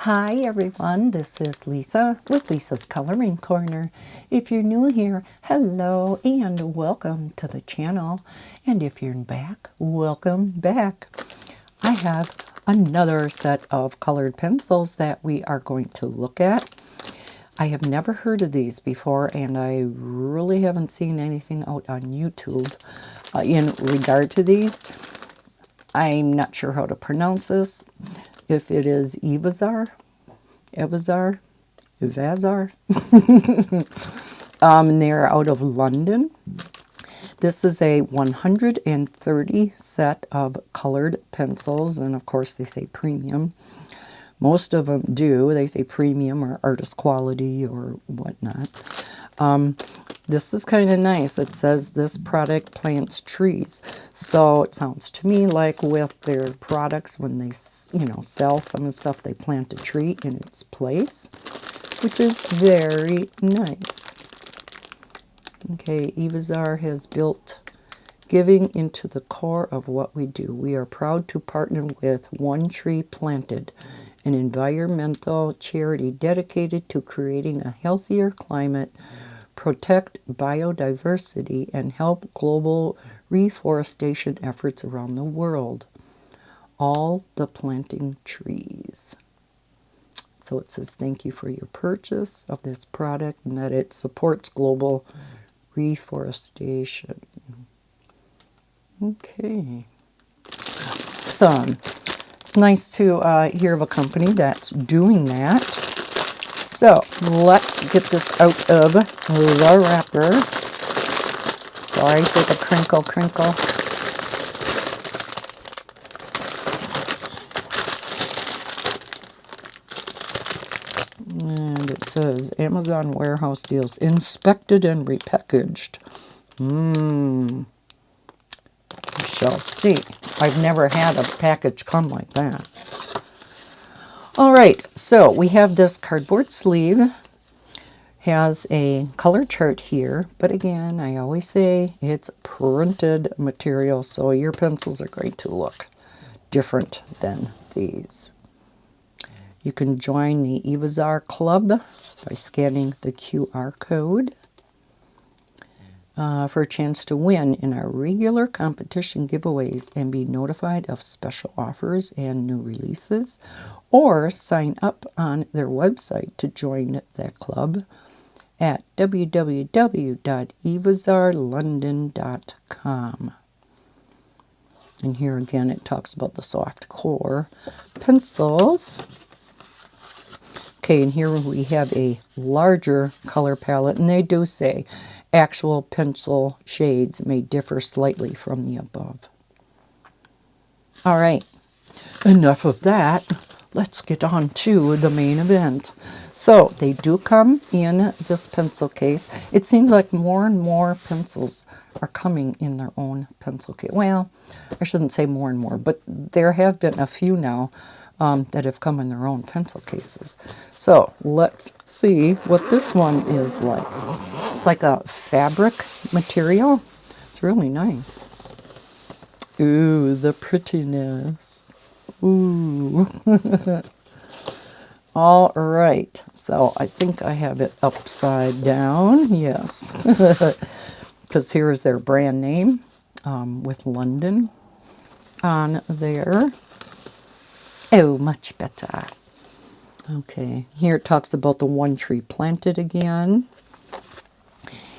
Hi everyone, this is Lisa with Lisa's Coloring Corner. If you're new here, hello and welcome to the channel. And if you're back, welcome back. I have another set of colored pencils that we are going to look at. I have never heard of these before, and I really haven't seen anything out on YouTube in regard to these. I'm not sure how to pronounce this. If it is Evazar, and they're out of London. This is a 130 set of colored pencils, and of course they say premium. Most of them do. They say premium or artist quality or whatnot. This is kind of nice. It says this product plants trees. So it sounds to me like with their products, when they, sell some of the stuff, they plant a tree in its place, which is very nice. Okay, Evazar has built giving into the core of what we do. We are proud to partner with One Tree Planted, an environmental charity dedicated to creating a healthier climate, protect biodiversity, and help global reforestation efforts around the world. All the planting trees. So it says thank you for your purchase of this product and that it supports global reforestation. Okay. So it's nice to hear of a company that's doing that. So let's get this out of the wrapper. Sorry for the crinkle. And it says Amazon warehouse deals inspected and repackaged. We shall see. I've never had a package come like that. All right, so we have this cardboard sleeve. Has a color chart here, but again, I always say it's printed material, so your pencils are going to look different than these. You can join the Evazar Club by scanning the QR code for a chance to win in our regular competition giveaways and be notified of special offers and new releases, or sign up on their website to join that club at www.evazarlondon.com. And here again it talks about the soft core pencils. Okay, and here we have a larger color palette, and they do say actual pencil shades may differ slightly from the above. All right, enough of that. Let's get on to the main event. So they do come in this pencil case. It seems like more and more pencils are coming in their own pencil case. Well, I shouldn't say more and more, but there have been a few now that have come in their own pencil cases. So let's see what this one is like. It's like a fabric material. It's really nice. Ooh, the prettiness. Ooh. All right, so I think I have it upside down. Yes, because here is their brand name with London on there. Oh, much better. Okay, here it talks about the One Tree Planted again.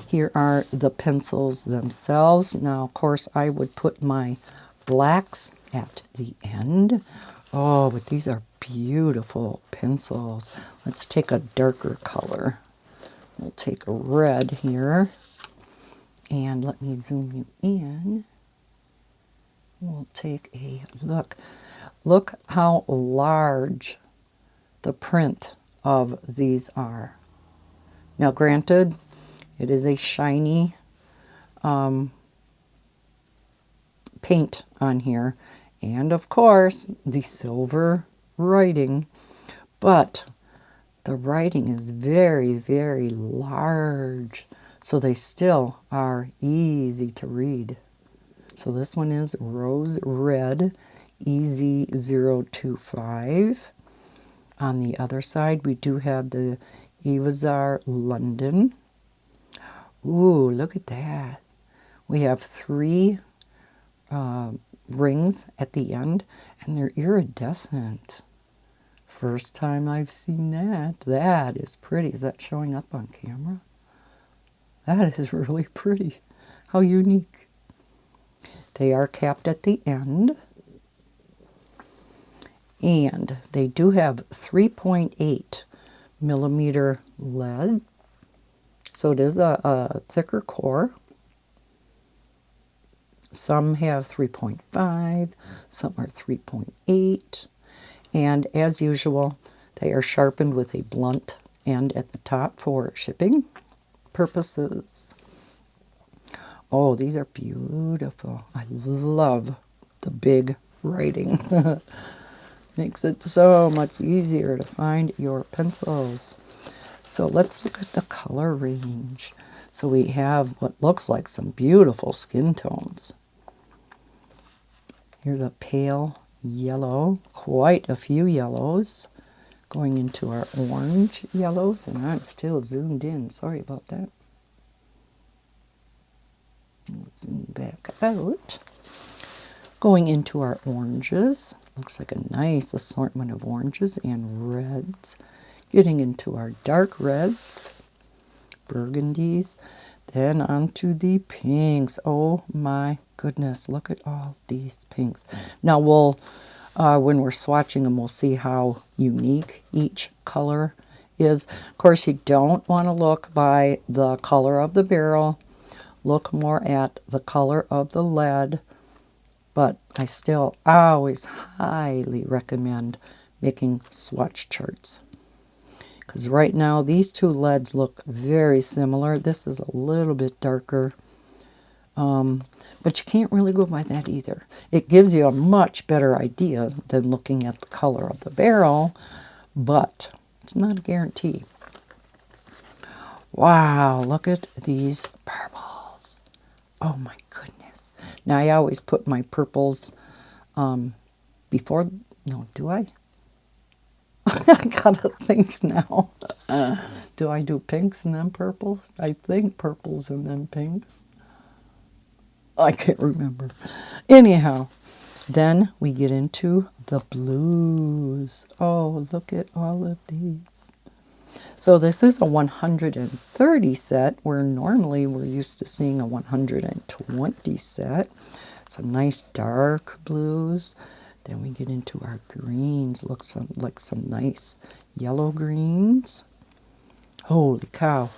Here are the pencils themselves. Now, of course, I would put my blacks at the end. Oh, but these are beautiful pencils. Let's take a darker color. We'll take a red here. And let me zoom you in. We'll take a look. Look how large the print of these are. Now, granted, it is a shiny paint on here. And, of course, the silver writing. But the writing is very, very large. So they still are easy to read. So this one is Rose Red EZ025. On the other side, we do have the Evazar London. Ooh, look at that. We have 3 rings at the end, and they're iridescent. First time I've seen that. That is pretty. Is that showing up on camera? That is really pretty. How unique. They are capped at the end. And they do have 3.8 millimeter lead. So it is a thicker core. Some have 3.5, some are 3.8. And as usual, they are sharpened with a blunt end at the top for shipping purposes. Oh, these are beautiful. I love the big writing. Makes it so much easier to find your pencils. So let's look at the color range. So we have what looks like some beautiful skin tones. Here's a pale yellow, quite a few yellows, going into our orange yellows, and I'm still zoomed in. Sorry about that. Zoom back out. Going into our oranges. Looks like a nice assortment of oranges and reds. Getting into our dark reds, burgundies, then onto the pinks. Oh my goodness, look at all these pinks. Now we'll, when we're swatching them, we'll see how unique each color is. Of course, you don't want to look by the color of the barrel. Look more at the color of the lead. But I still always highly recommend making swatch charts. Because right now, these 2 leads look very similar. This is a little bit darker. But you can't really go by that either. It gives you a much better idea than looking at the color of the barrel, but it's not a guarantee. Wow, look at these purples. Oh my goodness. Now, I always put my purples before, no, do I? I gotta think now. Do I do pinks and then purples? I think purples and then pinks. I can't remember. Anyhow, then we get into the blues. Oh, look at all of these. So this is a 130 set, where normally we're used to seeing a 120 set. Some nice dark blues. Then we get into our greens. Looks like some nice yellow greens. Holy cow,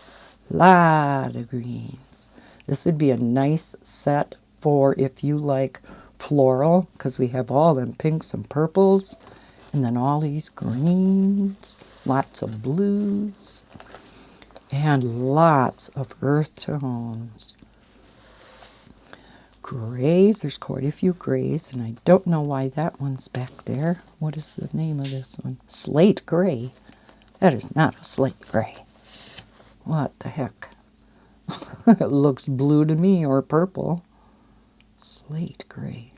lot of greens. This would be a nice set for if you like floral, because we have all them pinks and purples, and then all these greens, lots of blues, and lots of earth tones. Grays, there's quite a few grays, and I don't know why that one's back there. What is the name of this one? Slate gray. That is not a slate gray. What the heck? It looks blue to me, or purple. Slate gray.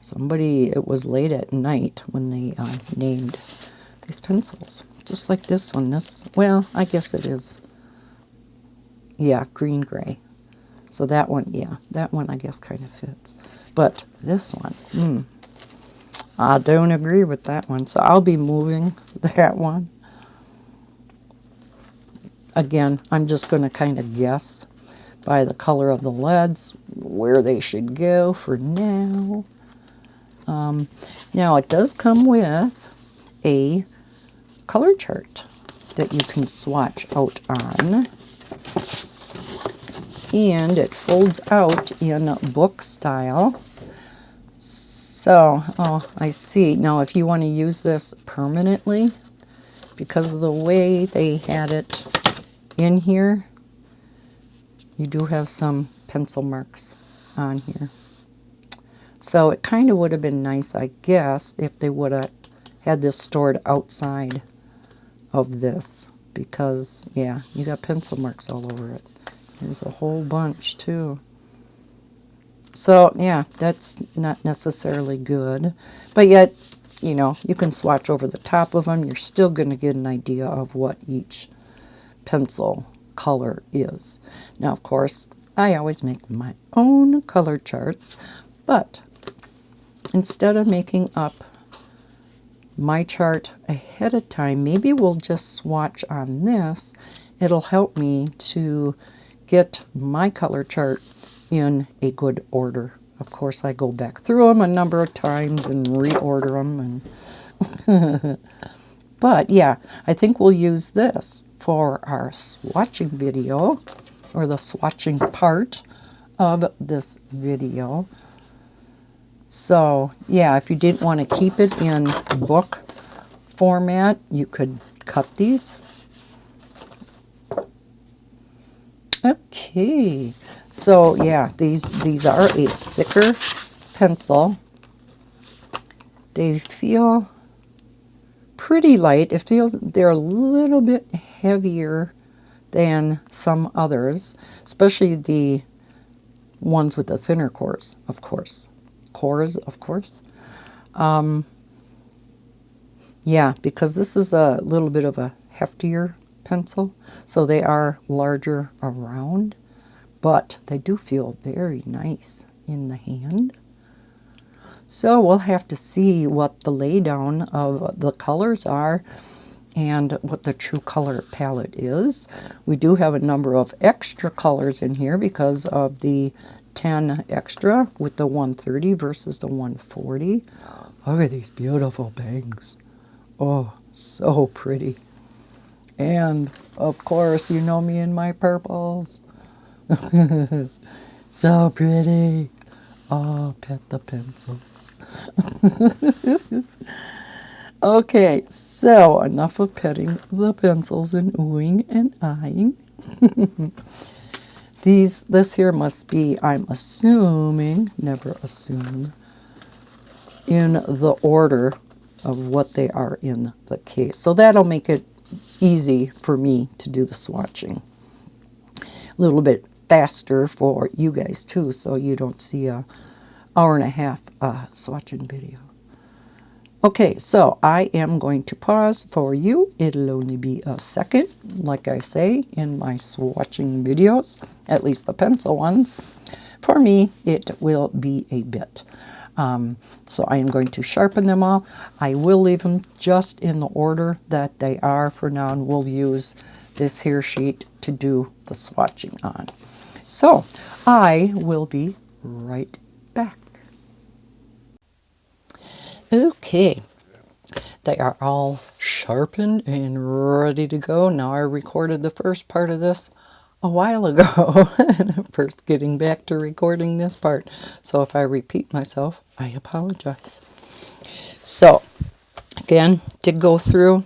Somebody, it was late at night when they named these pencils. Just like this one. This, well, I guess it is. Yeah, green gray. So that one, yeah, that one I guess kind of fits. But this one, I don't agree with that one. So I'll be moving that one. Again, I'm just going to kind of guess by the color of the leads where they should go for now. Now, it does come with a color chart that you can swatch out on. And it folds out in book style. So, oh, I see. Now, if you want to use this permanently, because of the way they had it in here, you do have some pencil marks on here. So it kind of would have been nice, I guess, if they would have had this stored outside of this, because, yeah, you got pencil marks all over it. There's a whole bunch, too. So, yeah, that's not necessarily good. But yet, you know, you can swatch over the top of them. You're still going to get an idea of what each pencil color is. Now, of course, I always make my own color charts, but instead of making up my chart ahead of time, maybe we'll just swatch on this. It'll help me to get my color chart in a good order. Of course, I go back through them a number of times and reorder them. And but yeah, I think we'll use this for our swatching video, or the swatching part of this video. So yeah, if you didn't want to keep it in book format, you could cut these. Okay, so yeah, these are a thicker pencil. They feel pretty light. It feels they're a little bit heavier than some others, especially the ones with the thinner cores, of course. Yeah, because this is a little bit of a heftier pencil, so they are larger around, but they do feel very nice in the hand. So we'll have to see what the laydown of the colors are and what the true color palette is. We do have a number of extra colors in here because of the 10 extra with the 130 versus the 140. Look at these beautiful bangs. Oh, so pretty. And of course, you know me and my purples. So pretty. Oh, pet the pencils. Okay, so enough of petting the pencils and oohing and eyeing. This here must be, I'm assuming, never assume, in the order of what they are in the case. So that'll make it easy for me to do the swatching. A little bit faster for you guys too, so you don't see a hour and a half swatching video. Okay, so I am going to pause for you. It'll only be a second, like I say in my swatching videos, at least the pencil ones. For me, it will be a bit. So I am going to sharpen them all. I will leave them just in the order that they are for now, and we'll use this here sheet to do the swatching on. So I will be right back. Okay, they are all sharpened and ready to go. Now I recorded the first part of this a while ago, and I'm first getting back to recording this part. So if I repeat myself, I apologize. So again, did go through,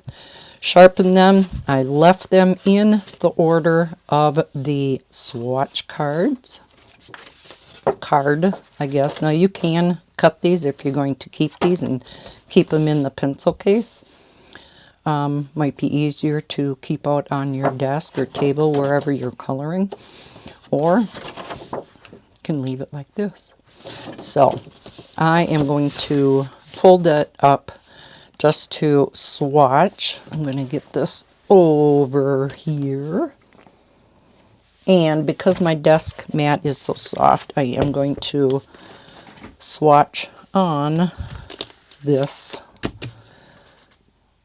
sharpen them. I left them in the order of the swatch card, I guess. Now you can cut these if you're going to keep these and keep them in the pencil case. Might be easier to keep out on your desk or table wherever you're coloring, or you can leave it like this. So I am going to fold that up just to swatch. I'm going to get this over here. And because my desk mat is so soft, I am going to swatch on this,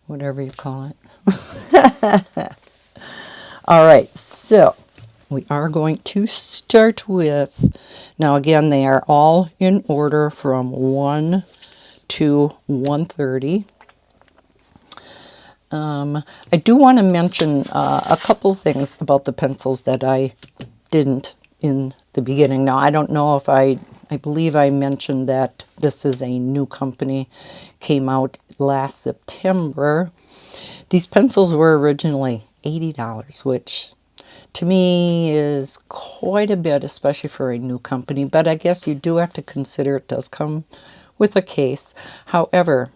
whatever you call it. All right, so we are going to start with, now again, they are all in order from 1 to 130. I do want to mention a couple things about the pencils that I didn't in the beginning. Now, I don't know if I believe I mentioned that this is a new company, came out last September. These pencils were originally $80, which to me is quite a bit, especially for a new company. But I guess you do have to consider it does come with a case. However,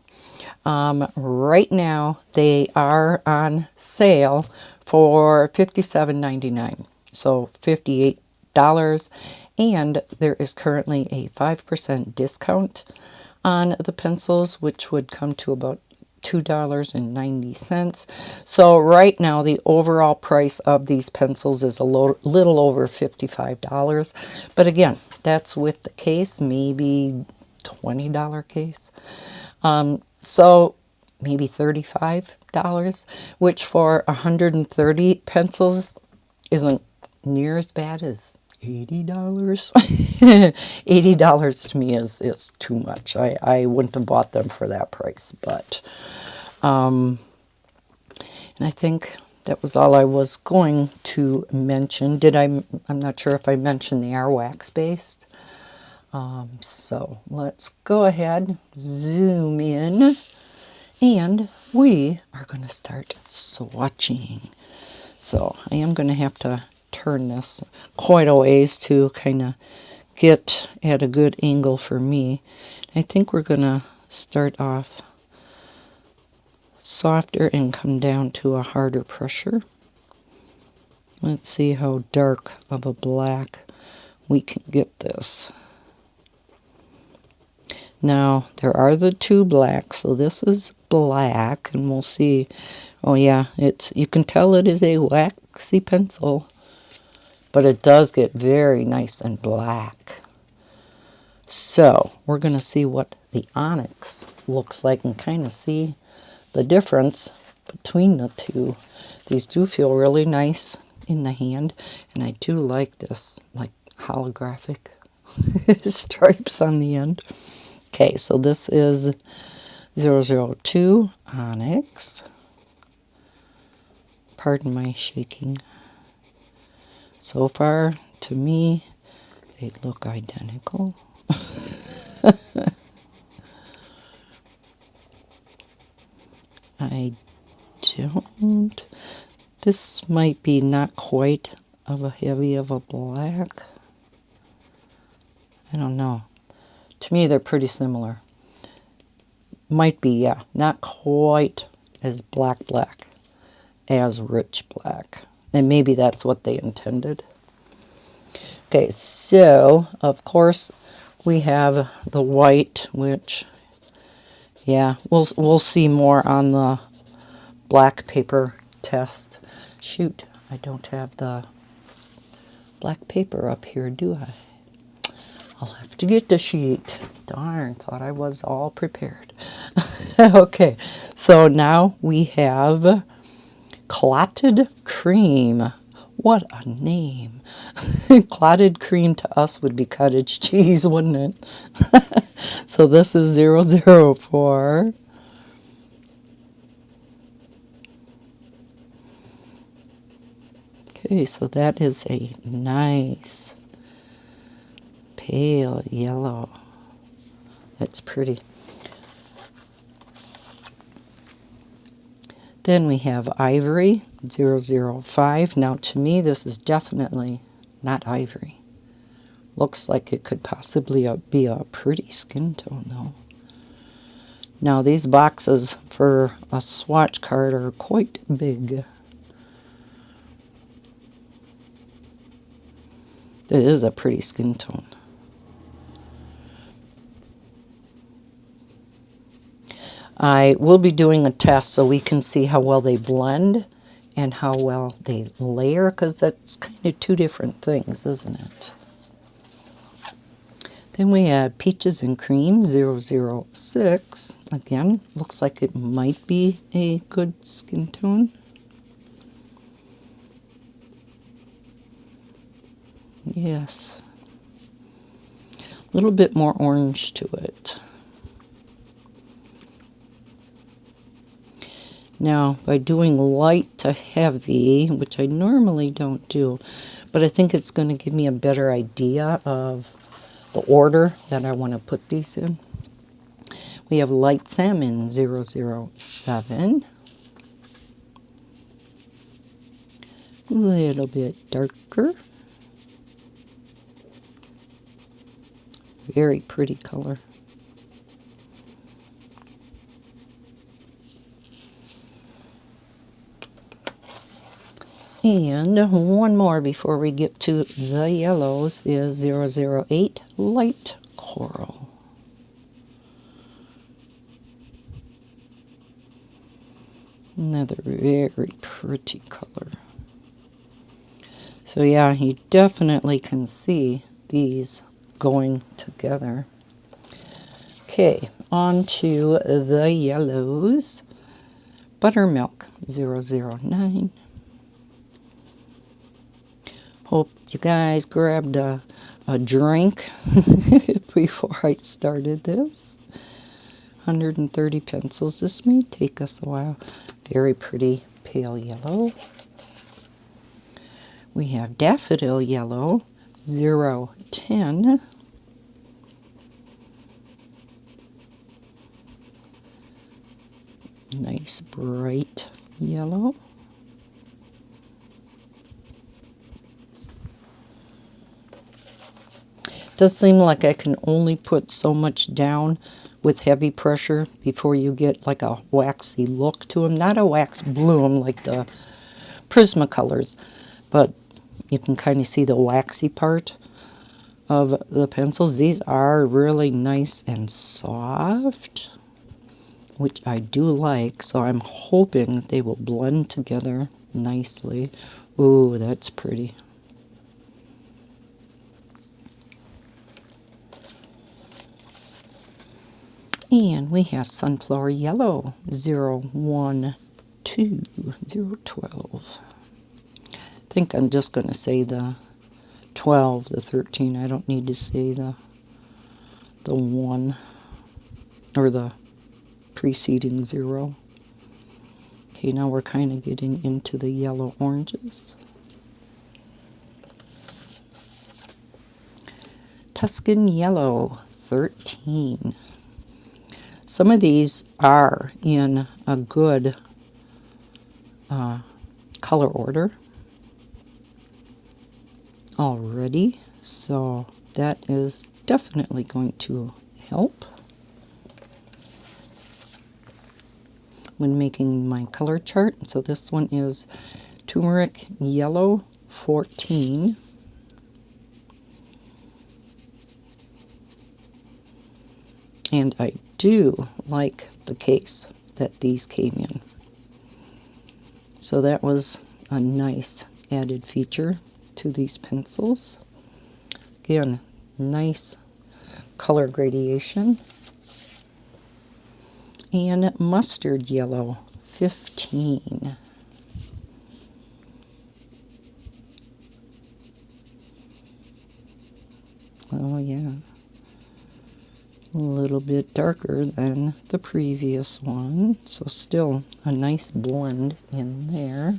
right now they are on sale for $57.99, so $58, and there is currently a 5% discount on the pencils, which would come to about $2.90. So right now the overall price of these pencils is a little over $55. But again, that's with the case, maybe $20 case. So maybe $35, which for 130 pencils isn't near as bad as $80. $80 to me is too much. I wouldn't have bought them for that price, but and I think that was all I was going to mention. I'm not sure if I mentioned they are wax based. So let's go ahead, zoom in, and we are going to start swatching. So I am going to have to turn this quite a ways to kind of get at a good angle for me. I think we're going to start off softer and come down to a harder pressure. Let's see how dark of a black we can get this. Now, there are the two blacks, so this is black, and we'll see. Oh yeah, you can tell it is a waxy pencil, but it does get very nice and black. So, we're going to see what the onyx looks like and kind of see the difference between the two. These do feel really nice in the hand, and I do like this, like holographic stripes on the end. Okay, so this is 002 Onyx. Pardon my shaking. So far, to me, they look identical. I don't. This might be not quite of a heavy of a black. I don't know. To me, they're pretty similar. Might be, yeah, not quite as black as rich black. And maybe that's what they intended. Okay, so, of course, we have the white, which, yeah, we'll see more on the black paper test. Shoot, I don't have the black paper up here, do I? I'll have to get the sheet. Darn, thought I was all prepared. Okay, so now we have Clotted Cream. What a name. Clotted cream to us would be cottage cheese, wouldn't it? So this is 004. Okay, so that is a nice pale yellow. That's pretty. Then we have Ivory 005. Now to me this is definitely not ivory. Looks like it could possibly be a pretty skin tone though. Now these boxes for a swatch card are quite big. It is a pretty skin tone. I will be doing a test so we can see how well they blend and how well they layer, because that's kind of two different things, isn't it? Then we have Peaches and Cream 006. Again, looks like it might be a good skin tone. Yes. A little bit more orange to it. Now, by doing light to heavy, which I normally don't do, but I think it's going to give me a better idea of the order that I want to put these in. We have Light Salmon 007. A little bit darker. Very pretty color. And one more before we get to the yellows is 008 Light Coral. Another very pretty color. So yeah, you definitely can see these going together. Okay, on to the yellows. Buttermilk 009. Hope you guys grabbed a drink before I started this. 130 pencils. This may take us a while. Very pretty pale yellow. We have daffodil yellow 010. Nice bright yellow. Does seem like I can only put so much down with heavy pressure before you get like a waxy look to them. Not a wax bloom like the Prismacolors, but you can kind of see the waxy part of the pencils. These are really nice and soft, which I do like, so I'm hoping they will blend together nicely. Ooh, that's pretty. And we have sunflower yellow 012, 012. I think I'm just going to say the 12, the 13. I don't need to say the 1 or the preceding 0. Okay, now we're kind of getting into the yellow oranges. Tuscan yellow 13. Some of these are in a good color order already, so that is definitely going to help when making my color chart. So this one is turmeric yellow 14. And I do like the case that these came in. So that was a nice added feature to these pencils. Again, nice color gradation. And mustard yellow 15. Oh yeah. A little bit darker than the previous one, so still a nice blend in there.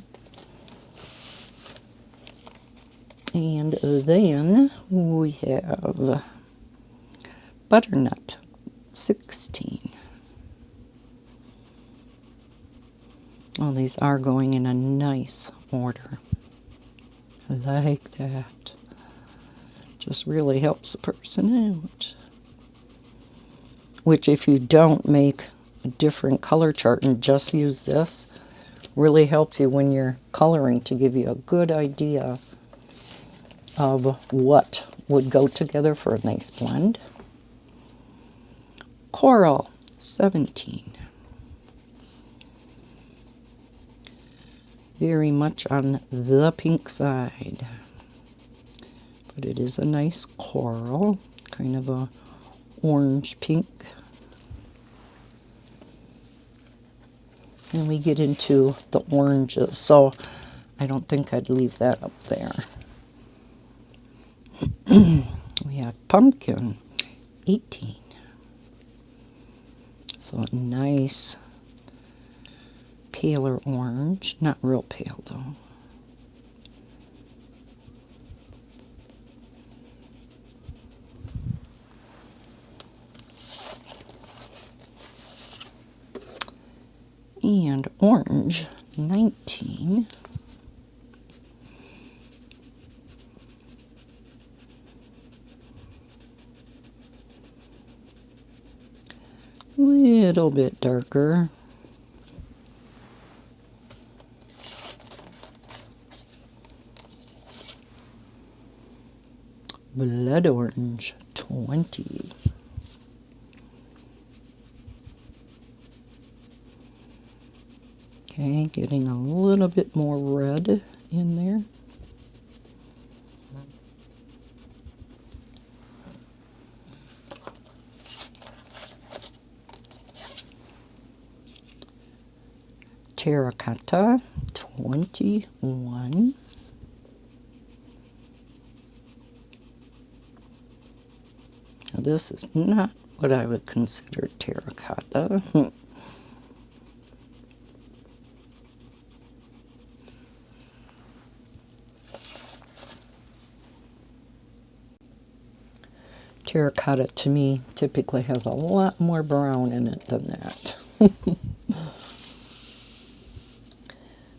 And then we have butternut 16. Oh, these are going in a nice order. I like that. Just really helps the person out. Which, if you don't make a different color chart and just use this, really helps you when you're coloring to give you a good idea of what would go together for a nice blend. Coral 17. Very much on the pink side. But it is a nice coral, kind of a orange pink. And we get into the oranges, so I don't think I'd leave that up there. We have pumpkin 18. So a nice paler orange, not real pale though. And orange 19. Little bit darker. Blood orange 20. Okay, getting a little bit more red in there. Terracotta 21. Now this is not what I would consider terracotta. Terracotta to me typically has a lot more brown in it than that.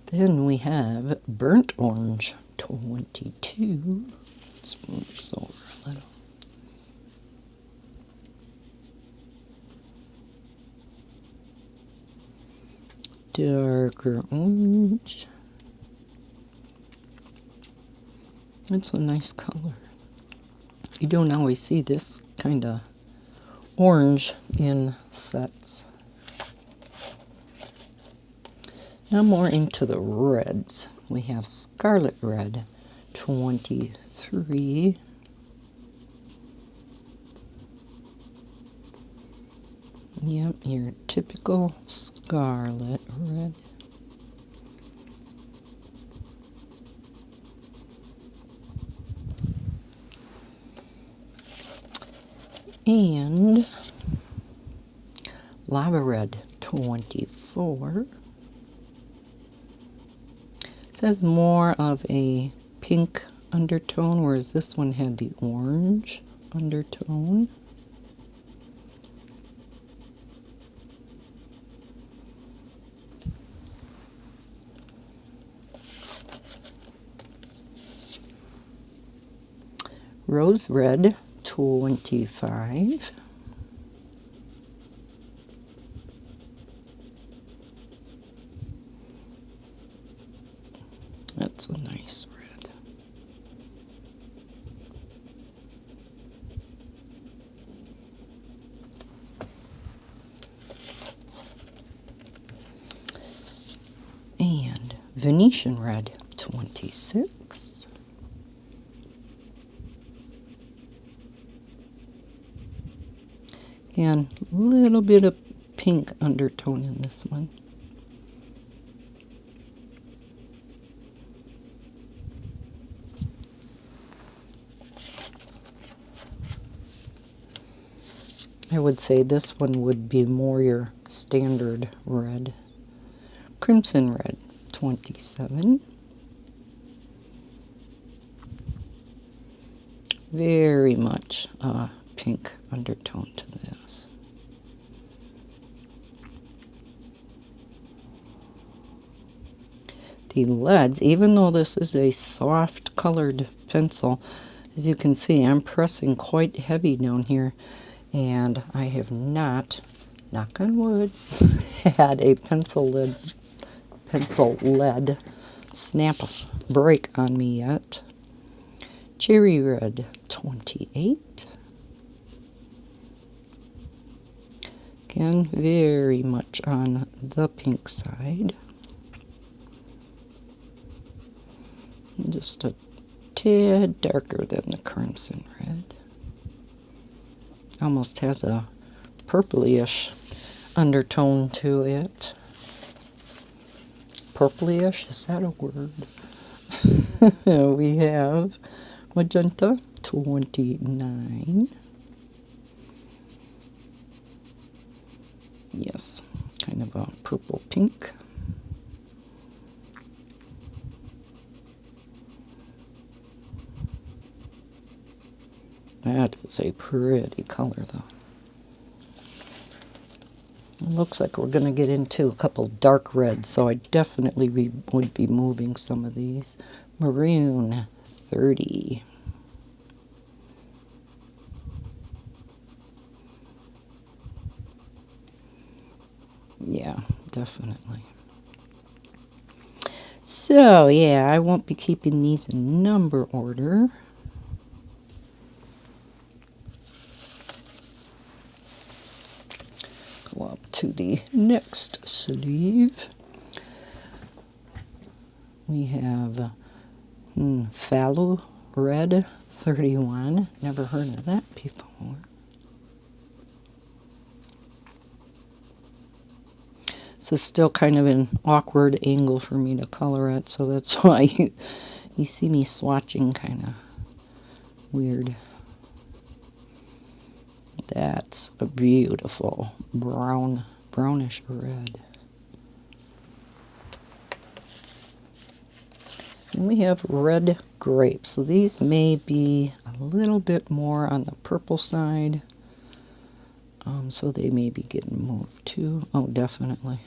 Then we have burnt orange 22. Let's move this over a little. Darker orange. It's a nice color. You don't always see this kind of orange in sets. Now more into the reds. We have Scarlet Red 23. Yep, your typical Scarlet Red. And Lava Red 24. It has more of a pink undertone, whereas this one had the orange undertone. Rose Red 25. That's a nice red. And Venetian Red 26. And a little bit of pink undertone in this one. I would say this one would be more your standard red. Crimson Red 27. Very much pink undertone to this. The leads, even though this is a soft colored pencil, as you can see, I'm pressing quite heavy down here, and I have not, knock on wood, had a pencil lead snap break on me yet. Cherry Red 28. Again, very much on the pink side. Just a tad darker than the Crimson Red. Almost has a purplyish undertone to it. Purplyish, is that a word? We have Magenta 29. Yes, kind of a purple pink. That is a pretty color, though. It looks like we're going to get into a couple dark reds, so I definitely would be moving some of these. Maroon 30. Yeah, definitely. So, yeah, I won't be keeping these in number order. Go up to the next sleeve. We have Phthalo Red 31. Never heard of that before. This is still kind of an awkward angle for me to color it, so that's why you see me swatching kind of weird. That's a beautiful brownish red. And we have red grapes. So these may be a little bit more on the purple side. So they may be getting moved too. Oh, definitely.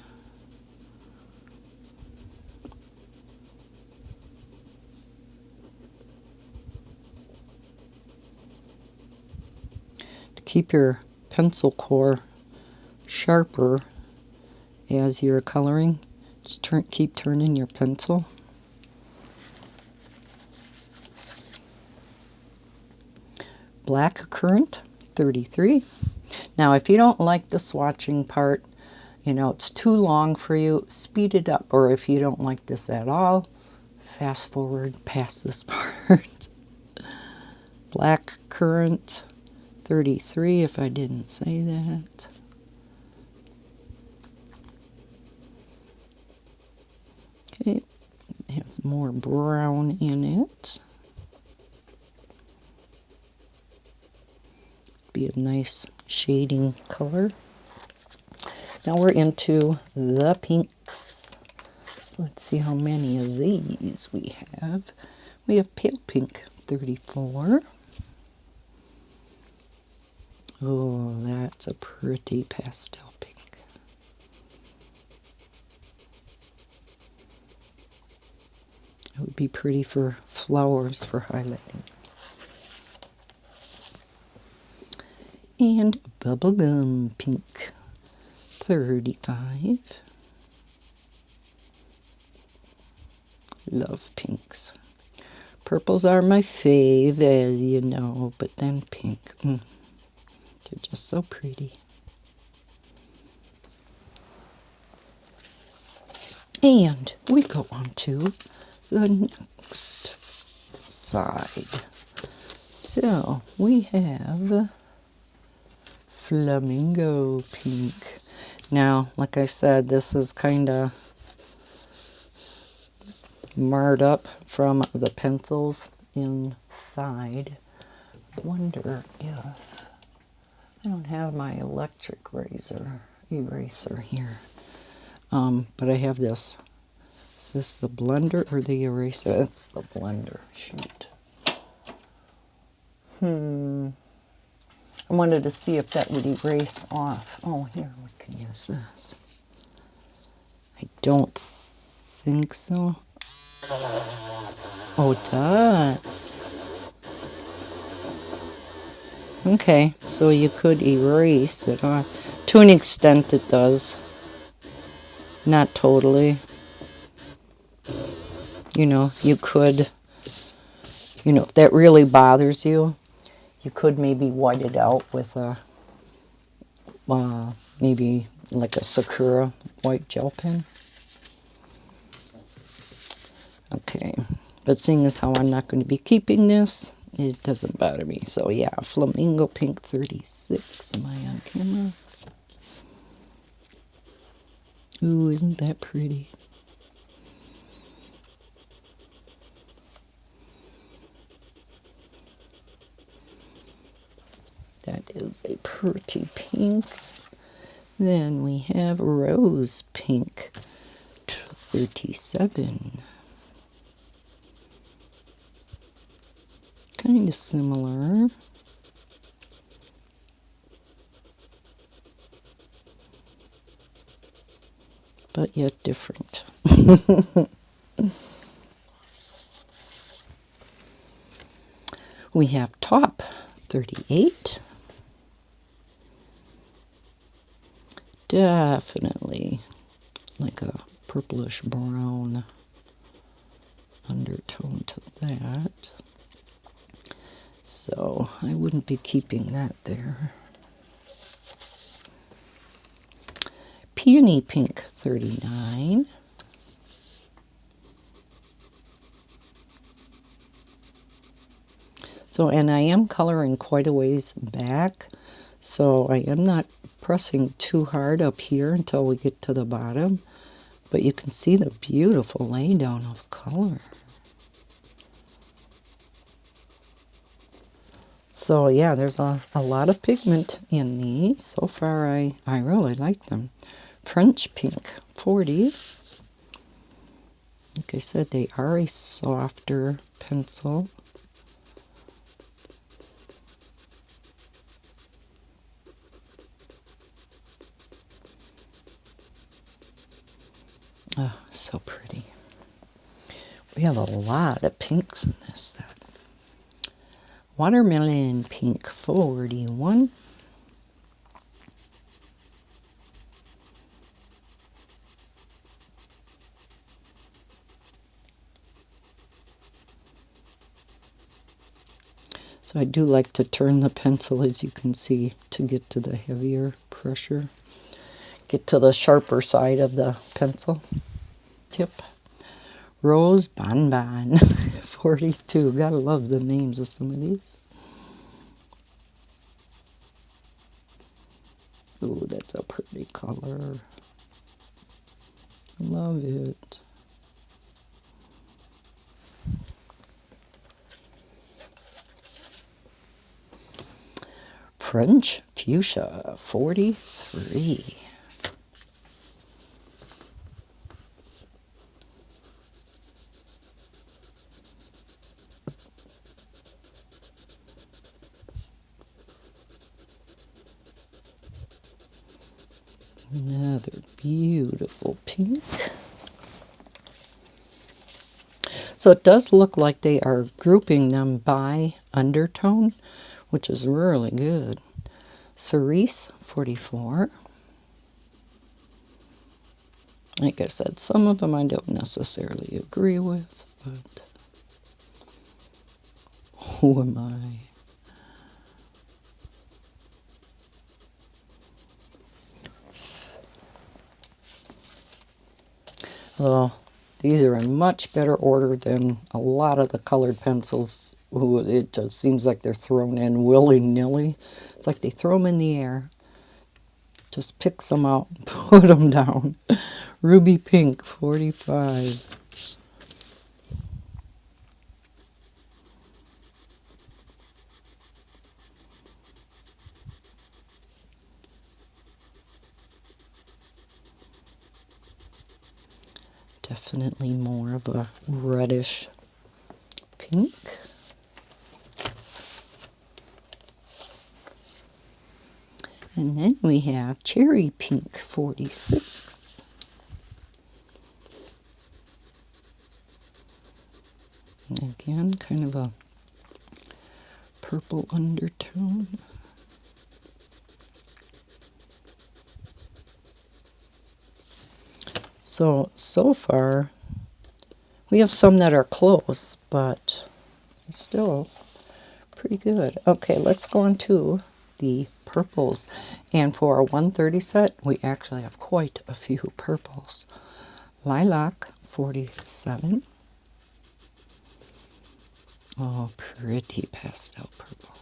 To keep your pencil core sharper as you're coloring, just keep turning your pencil. Black Currant 33. Now, if you don't like the swatching part, you know, it's too long for you, speed it up. Or if you don't like this at all, fast forward past this part. Black Currant 33, if I didn't say that. Okay, it has more brown in it. Be a nice shading color. Now we're into the pinks. So let's see how many of these we have. We have pale pink 34. Oh, that's a pretty pastel pink. It would be pretty for flowers for highlighting. And bubblegum pink 35. Love pinks. Purples are my fave, as you know, but then pink. They're just so pretty. And we go on to the next side. So we have flamingo pink. Now, like I said, this is kind of marred up from the pencils inside. I wonder if I don't have my electric eraser here. But I have this. Is this the blender or the eraser? It's the blender. Shoot. I wanted to see if that would erase off. Oh, here, we can use this. I don't think so. Oh, it does. Okay, so you could erase it off. To an extent it does. Not totally. You know, you could, you know, if that really bothers you, you could maybe white it out with a, maybe like a Sakura white gel pen. Okay, but seeing as how I'm not going to be keeping this, it doesn't bother me. So yeah, Flamingo Pink 36. Am I on camera? Ooh, isn't that pretty? That is a pretty pink. Then we have Rose Pink 37. Kind of similar. But yet different. We have Top 38. Definitely like a purplish brown undertone to that. So I wouldn't be keeping that there. Peony Pink 39. So, and I am coloring quite a ways back, so I am not pressing too hard up here until we get to the bottom. But you can see the beautiful laydown of color. So yeah, there's a lot of pigment in these. So far I really like them. French Pink 40. Like I said, they are a softer pencil. Oh, so pretty. We have a lot of pinks in this set. Watermelon Pink 41. So I do like to turn the pencil, as you can see, to get to the heavier pressure. Get to the sharper side of the pencil tip. Rose Bonbon 42. Gotta love the names of some of these. Ooh, that's a pretty color. Love it. French Fuchsia 43. Another beautiful pink. So it does look like they are grouping them by undertone, which is really good. Cerise 44. Like I said, some of them I don't necessarily agree with, but who am I? Well, these are in much better order than a lot of the colored pencils. Ooh, it just seems like they're thrown in willy-nilly. It's like they throw them in the air. Just pick some out and put them down. Ruby Pink 45. Definitely more of a reddish pink. And then we have Cherry Pink 46. Again, kind of a purple undertone. So far, we have some that are close, but still pretty good. Okay, let's go on to the purples. And for our 130 set, we actually have quite a few purples. Lilac 47. Oh, pretty pastel purple.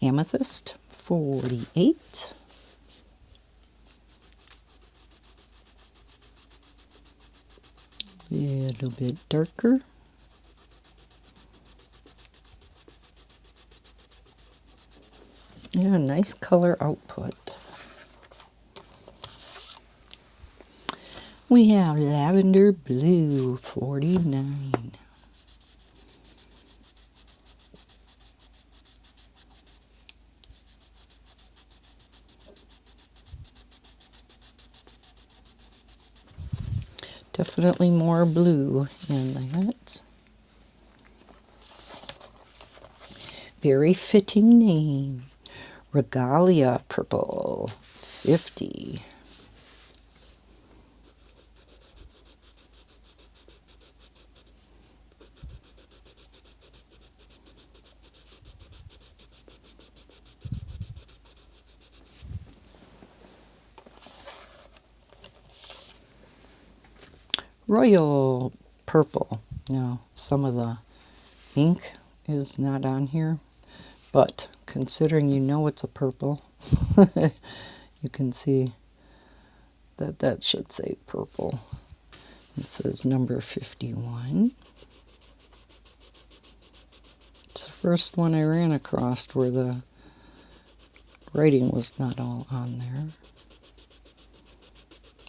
Amethyst 48. A little bit darker. Yeah, nice color output. We have Lavender Blue 49. Definitely more blue in that. Very fitting name. Regalia Purple 50. Royal Purple. Now, some of the ink is not on here, but considering you know it's a purple, you can see that that should say purple. This is number 51. It's the first one I ran across where the writing was not all on there.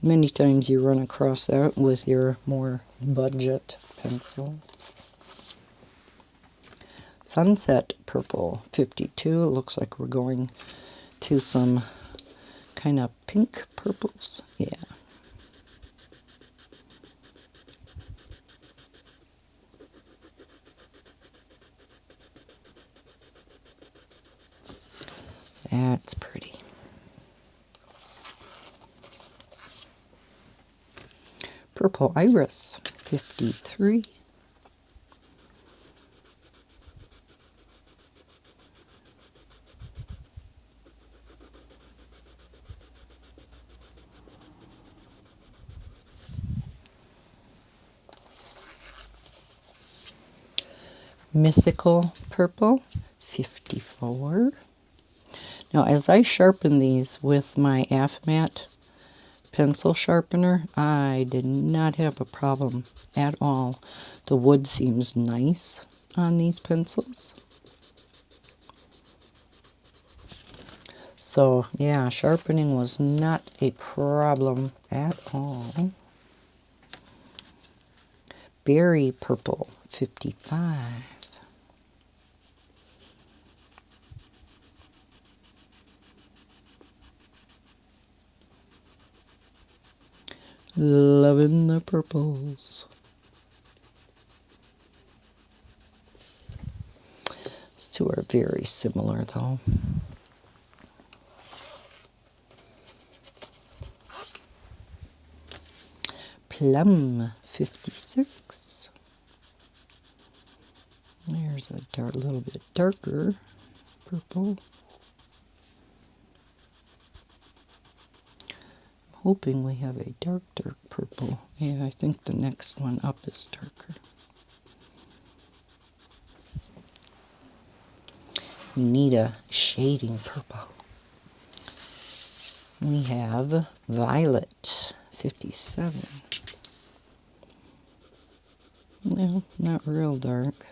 Many times you run across that with your more budget pencils. Sunset Purple 52. It looks like we're going to some kind of pink purples. Yeah. That's pretty. Purple Iris 53. Mythical Purple 54. Now, as I sharpen these with my AFMAT pencil sharpener, I did not have a problem at all. The wood seems nice on these pencils. So, yeah, sharpening was not a problem at all. Berry Purple 55. Loving the purples. These two are very similar though. Plum 56. There's a little bit darker purple. Hoping we have a dark purple. Yeah, I think the next one up is darker. We need a shading purple. We have Violet 57. Well, not real dark.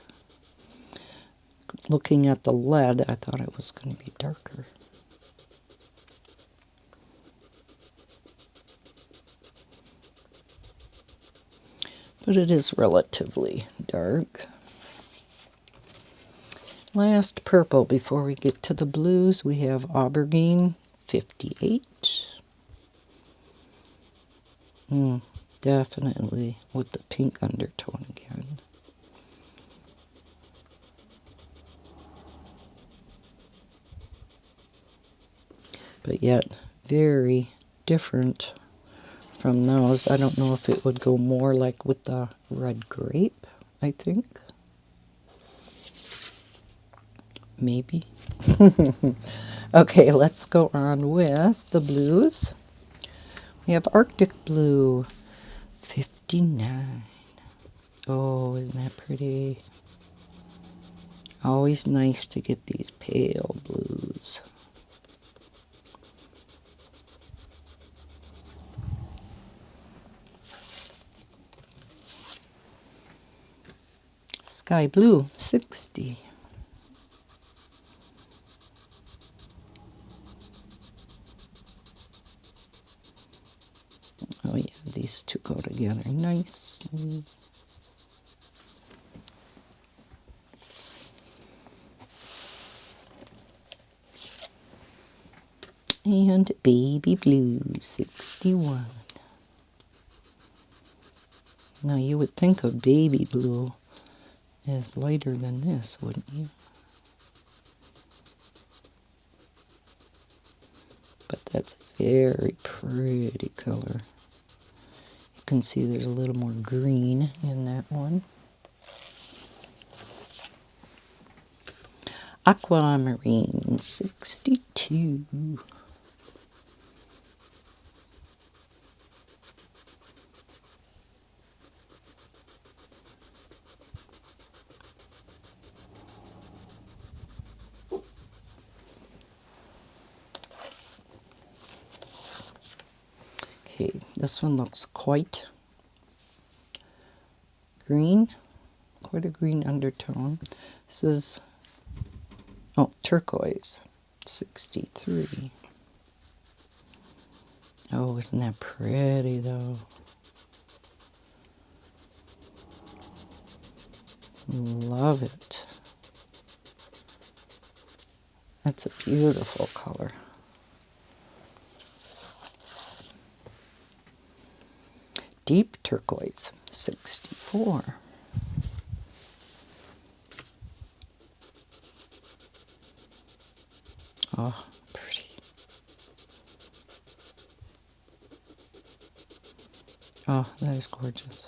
Looking at the lead, I thought it was going to be darker. But it is relatively dark. Last purple before we get to the blues, we have Aubergine 58. Definitely with the pink undertone again. But yet very different from those. I don't know if it would go more like with the red grape, I think. Maybe. Okay, let's go on with the blues. We have Arctic Blue 59. Oh, isn't that pretty? Always nice to get these pale blues. Sky Blue 60. Oh yeah, these two go together nicely. And Baby Blue 61. Now you would think a baby blue is lighter than this, wouldn't you? But that's a very pretty color. You can see there's a little more green in that one. Aquamarine 62. Okay, this one looks quite green, quite a green undertone. This is, oh, turquoise, 63. Oh, isn't that pretty though? Love it. That's a beautiful color. Deep turquoise, 64. Oh, pretty. Oh, that is gorgeous.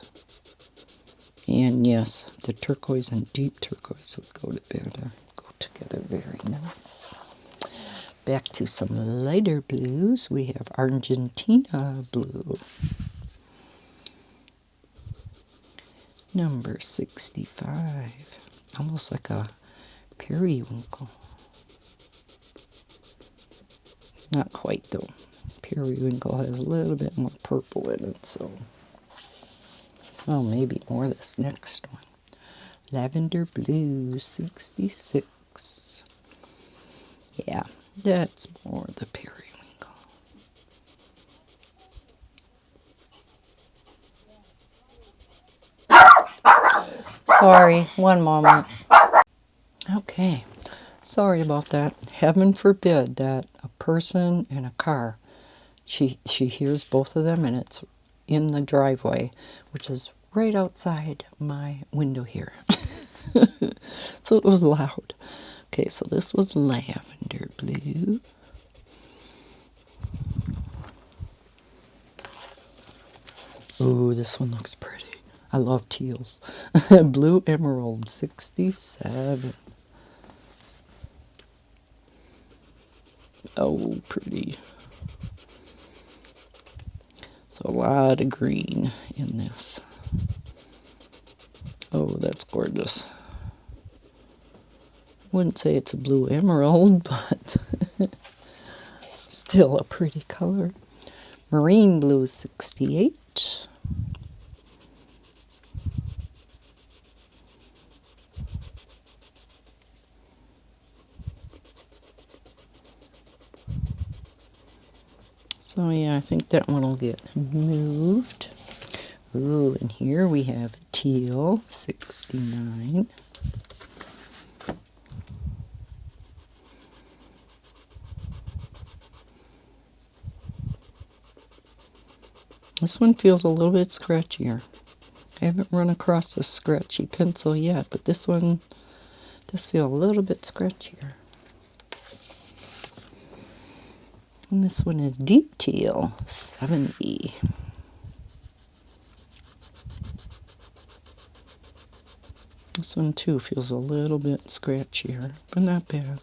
And yes, the turquoise and deep turquoise would go together very nice. Back to some lighter blues. We have Argentina blue. Number 65. Almost like a periwinkle. Not quite though. Periwinkle has a little bit more purple in it, so. Oh, maybe more this next one. Lavender blue, 66. Yeah, that's more the periwinkle. Sorry, one moment. Okay, sorry about that. Heaven forbid that a person in a car, she hears both of them and it's in the driveway, which is right outside my window here. So it was loud. Okay, so this was lavender blue. Ooh, this one looks pretty. I love teals. Blue emerald, 67. Oh, pretty. So a lot of green in this. Oh, that's gorgeous. Wouldn't say it's a blue emerald, but still a pretty color. Marine blue, 68. So yeah, I think that one will get moved. Ooh, and here we have teal, 69. This one feels a little bit scratchier. I haven't run across a scratchy pencil yet, but this one does feel a little bit scratchier. And this one is deep teal, 70. This one too feels a little bit scratchier, but not bad.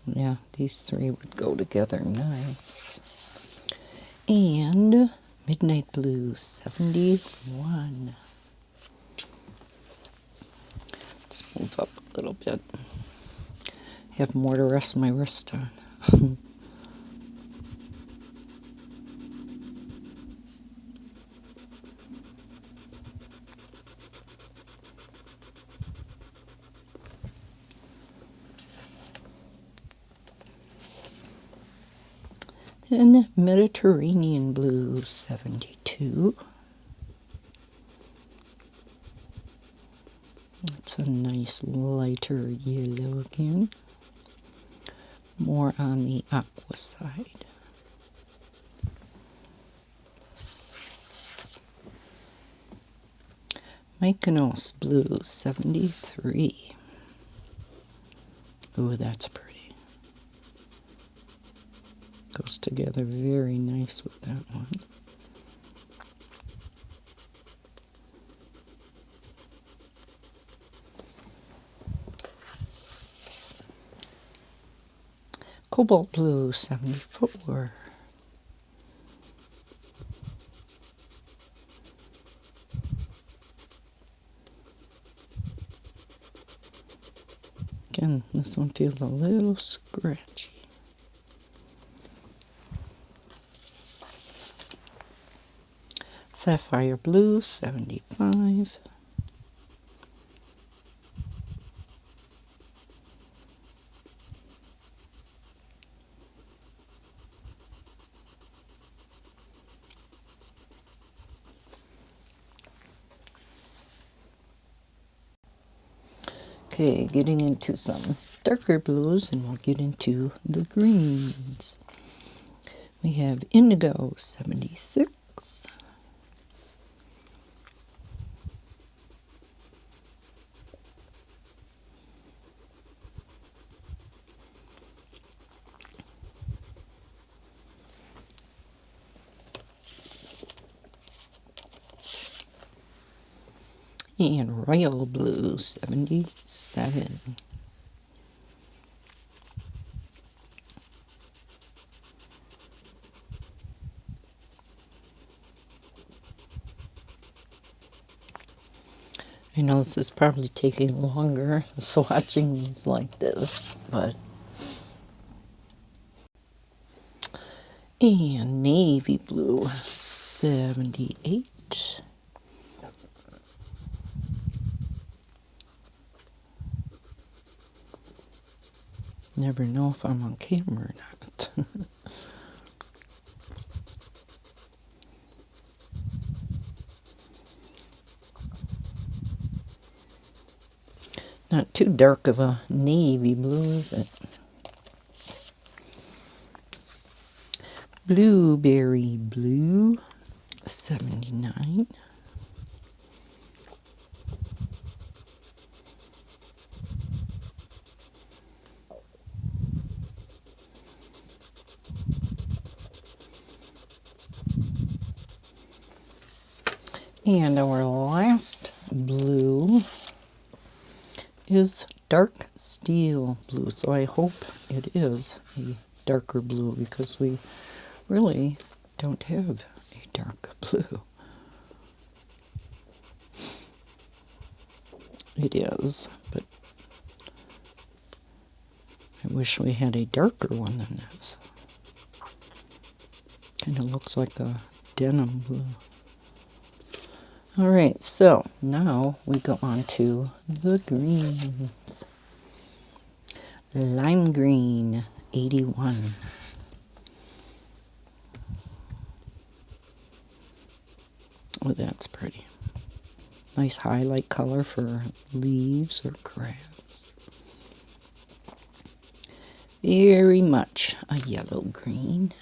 Yeah, these three would go together nice. And midnight blue, 71. Let's move up a little bit. Have more to rest my wrist on. Then Mediterranean blue, 72. It's a nice lighter yellow again. More on the aqua side. Mykonos blue, 73. Ooh, that's pretty. Goes together very nice with that one. Cobalt blue, 74. Again, this one feels a little scratchy. Sapphire blue, 75. Okay, getting into some darker blues, and we'll get into the greens. We have indigo, 76. And royal blue, 77. I know this is probably taking longer swatching these like this, but. And navy blue, 78. Never know if I'm on camera or not. Not too dark of a navy blue, is it? Blueberry blue, 79. And our last blue is dark steel blue. So I hope it is a darker blue, because we really don't have a dark blue. It is, but I wish we had a darker one than this. Kind of looks like a denim blue. Alright, so now we go on to the greens. Lime green, 81. Oh, that's pretty. Nice highlight color for leaves or grass. Very much a yellow green.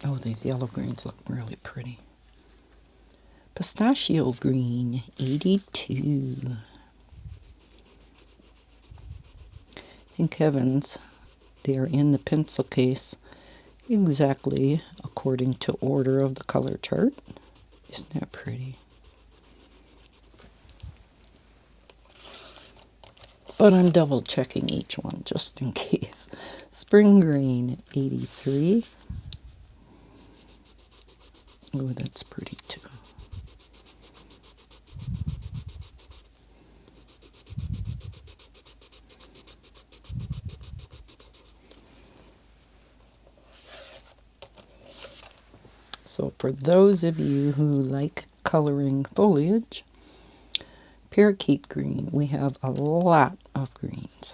Oh, these yellow greens look really pretty. Pistachio green, 82. In Kevin's, they're in the pencil case exactly according to order of the color chart. Isn't that pretty? But I'm double checking each one just in case. Spring green, 83. Oh, that's pretty too. So for those of you who like coloring foliage, parakeet green, we have a lot of greens.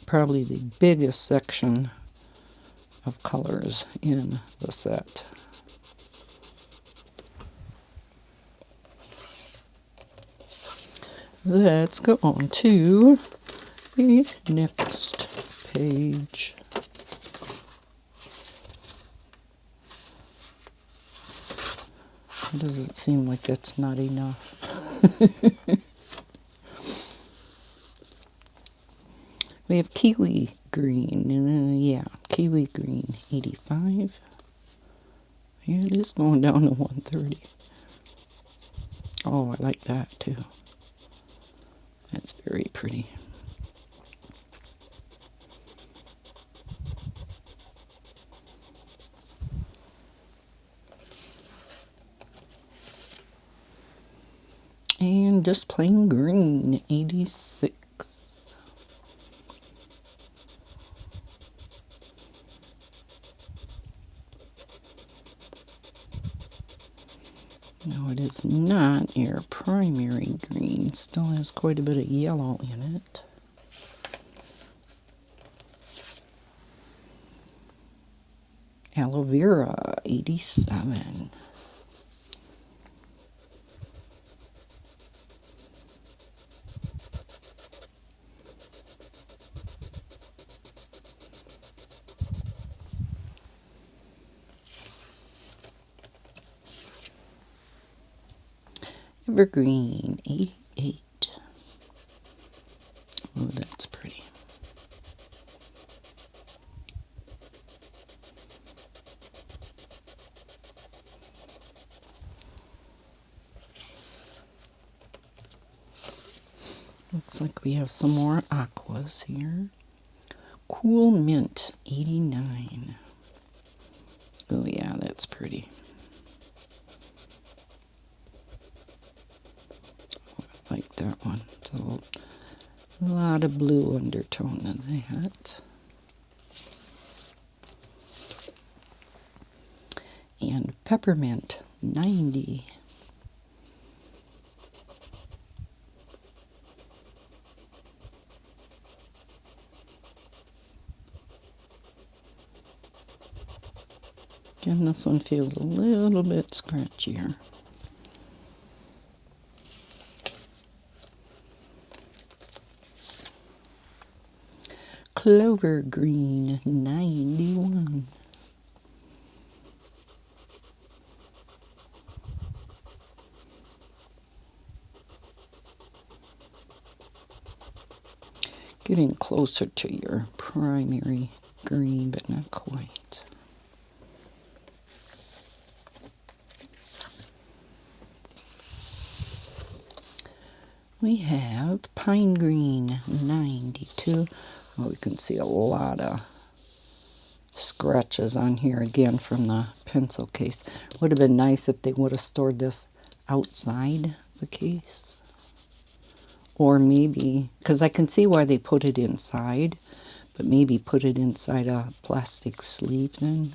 Probably the biggest section of colors in the set. Let's go on to the next page. Why does it seem like that's not enough? We have kiwi green. Yeah, kiwi green, 85. Yeah, it is going down to 130. Oh, I like that too. That's very pretty. And just plain green, 86. No, it is not your primary green. Still has quite a bit of yellow in it. Aloe Vera, 87. Evergreen, 88. Oh, that's pretty. Looks like we have some more aquas here. Cool Mint, 89. Oh yeah, that's pretty. I like that one. So a lot of blue undertone in that. And Peppermint, 90. Again, this one feels a little bit scratchier. Clover Green, 91. Getting closer to your primary green, but not quite. We have Pine Green, 92. Oh, we can see a lot of scratches on here again from the pencil case. Would have been nice if they would have stored this outside the case. Or maybe, because I can see why they put it inside, but maybe put it inside a plastic sleeve then.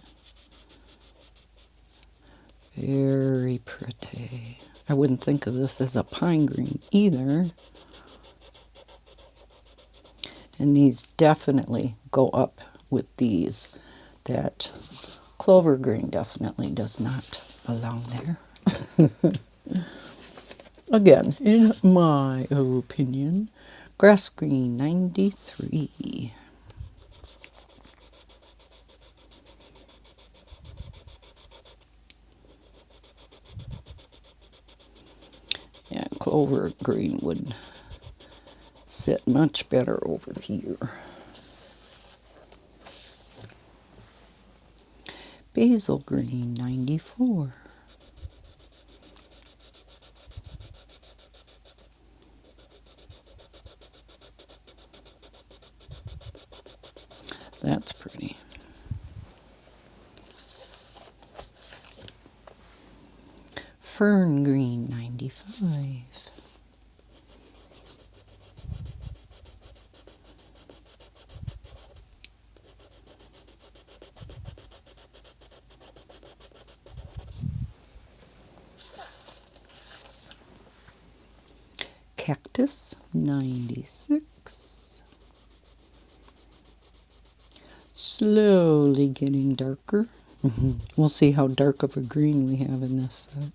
Very pretty. I wouldn't think of this as a pine green either. And these definitely go up with these. That clover green definitely does not belong there. Again, in my opinion, grass green, 93. Yeah, clover green would sit much better over here. Basil green, 94. That's pretty. Fern green, 95. Cactus, 96. Slowly getting darker. We'll see how dark of a green we have in this set.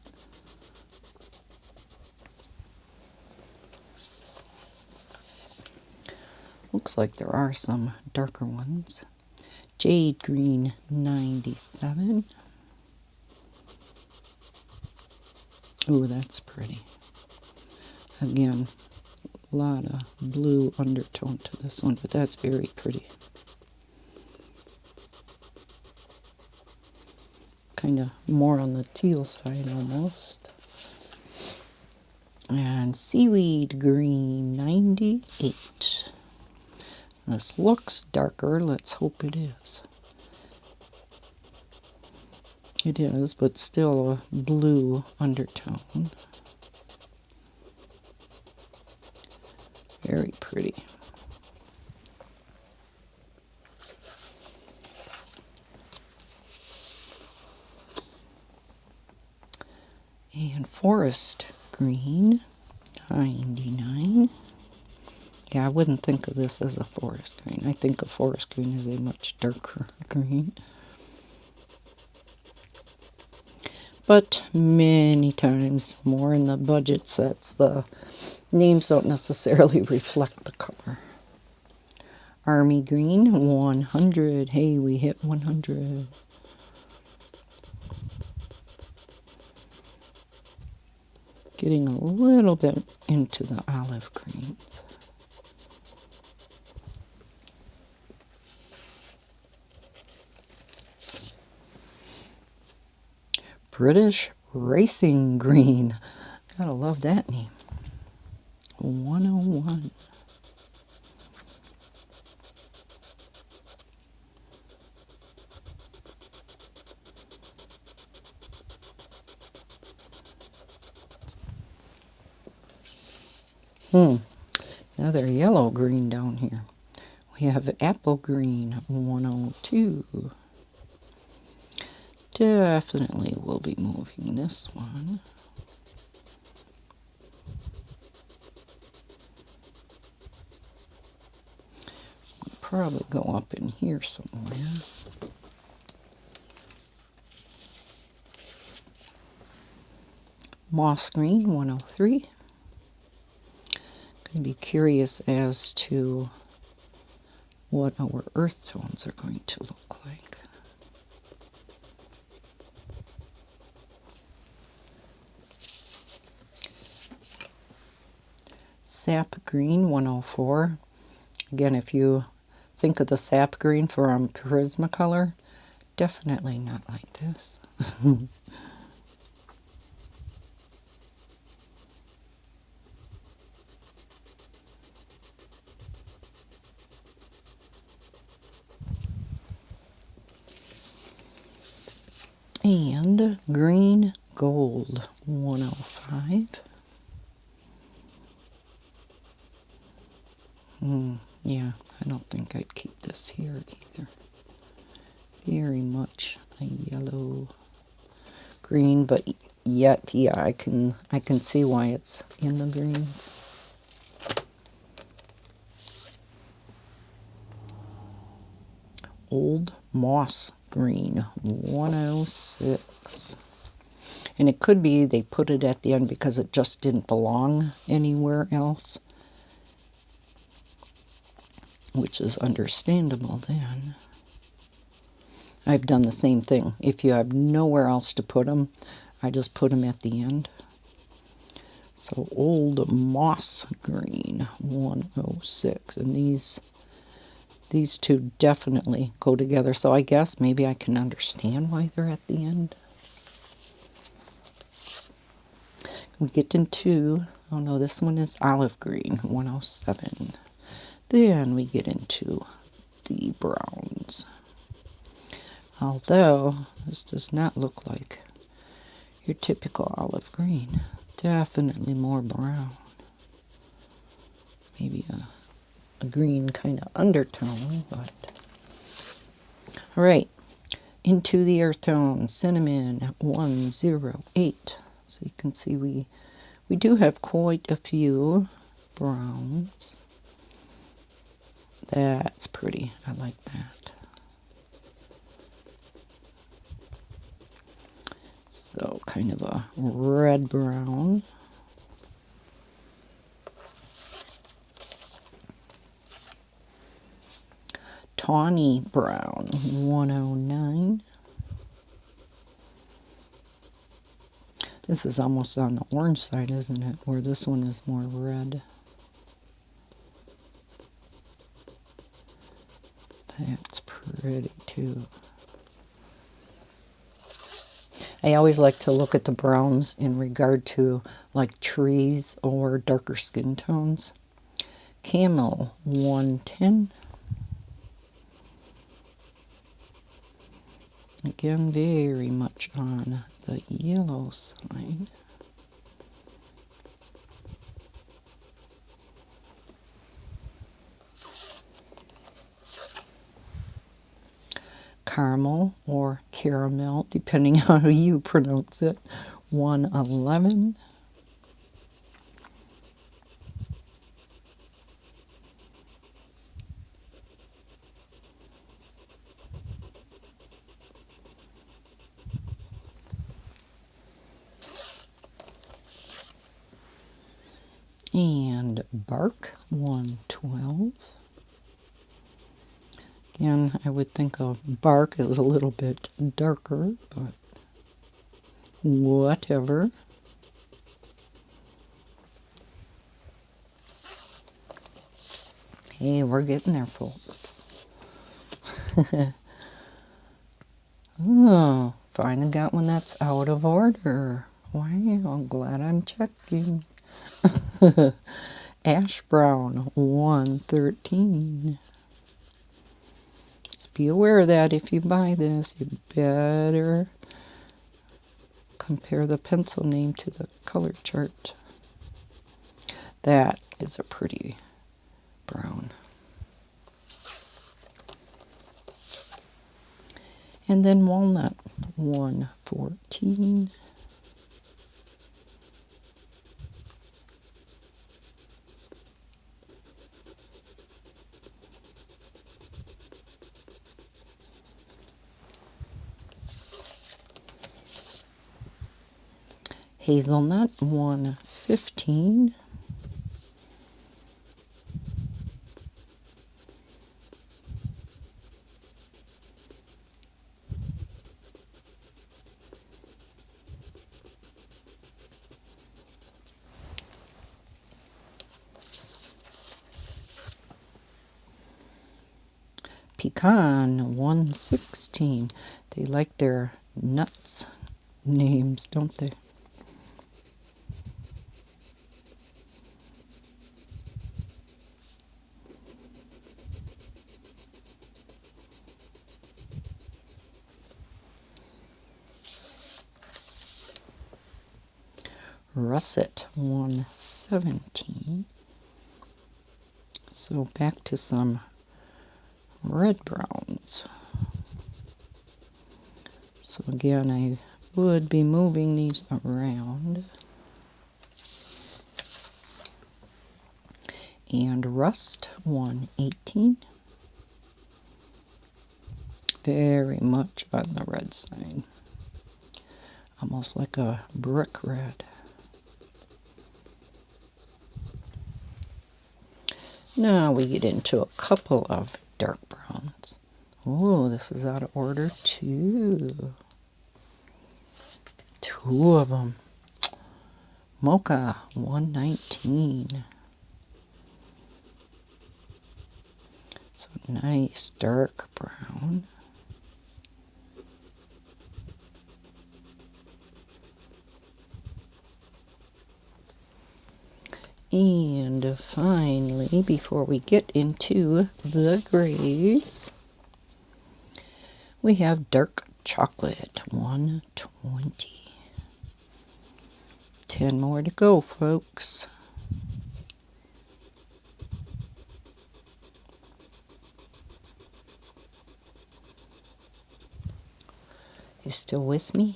Looks like there are some darker ones. Jade green, 97. Ooh, that's pretty. Again, a lot of blue undertone to this one, but that's very pretty. Kind of more on the teal side almost. And seaweed green, 98. This looks darker. Let's hope it is. It is, but still a blue undertone. Very pretty. And forest green, 99. Yeah, I wouldn't think of this as a forest green. I think of forest green as a much darker green. But many times more in the budget sets, the names don't necessarily reflect the color. Army green, 100. Hey, we hit 100. Getting a little bit into the olive greens. British Racing Green. Gotta love that name. 101. Another yellow green down here. We have apple green, 102. Definitely will be moving this one. Probably go up in here somewhere. Moss green, 103. Going to be curious as to what our earth tones are going to look like. Sap green, 104. Again, if you think of the sap green from Prismacolor, definitely not like this. And green gold, 105. Yeah, I don't think I'd keep this here either. Very much a yellow green, but yet, yeah, I can see why it's in the greens. Old moss green, 106. And it could be they put it at the end because it just didn't belong anywhere else, which is understandable then. I've done the same thing. If you have nowhere else to put them, I just put them at the end. So old moss green, 106. And these two definitely go together. So I guess maybe I can understand why they're at the end. We get into, oh no, this one is olive green, 107. Then we get into the browns. Although, this does not look like your typical olive green. Definitely more brown. Maybe a green kind of undertone, but... Alright, into the earth tone, cinnamon, 108. So you can see we do have quite a few browns. That's pretty. I like that. So kind of a red-brown. Tawny brown, 109. This is almost on the orange side, isn't it? Where this one is more red. That's pretty too. I always like to look at the browns in regard to like trees or darker skin tones. Camel, 110. Again, very much on the yellow side. Caramel or caramel, depending on how you pronounce it, 111. And bark, 112. Again, I would think of bark as a little bit darker, but whatever. Hey, we're getting there, folks. Oh, finally got one that's out of order. Wow, I'm glad I'm checking. Ash brown, 113. Just be aware of that if you buy this. You better compare the pencil name to the color chart. That is a pretty brown. And then walnut, 114. Hazelnut, 115. Pecan, 116. They like their nuts names, don't they? Russet, 117. So back to some red browns. So again, I would be moving these around. And rust, 118. Very much on the red side. Almost like a brick red. Now we get into a couple of dark browns. Oh, this is out of order too. Two of them. Mocha, 119. So nice dark brown. And finally, before we get into the grays, we have dark chocolate, 120. 10 more to go, folks. You still with me?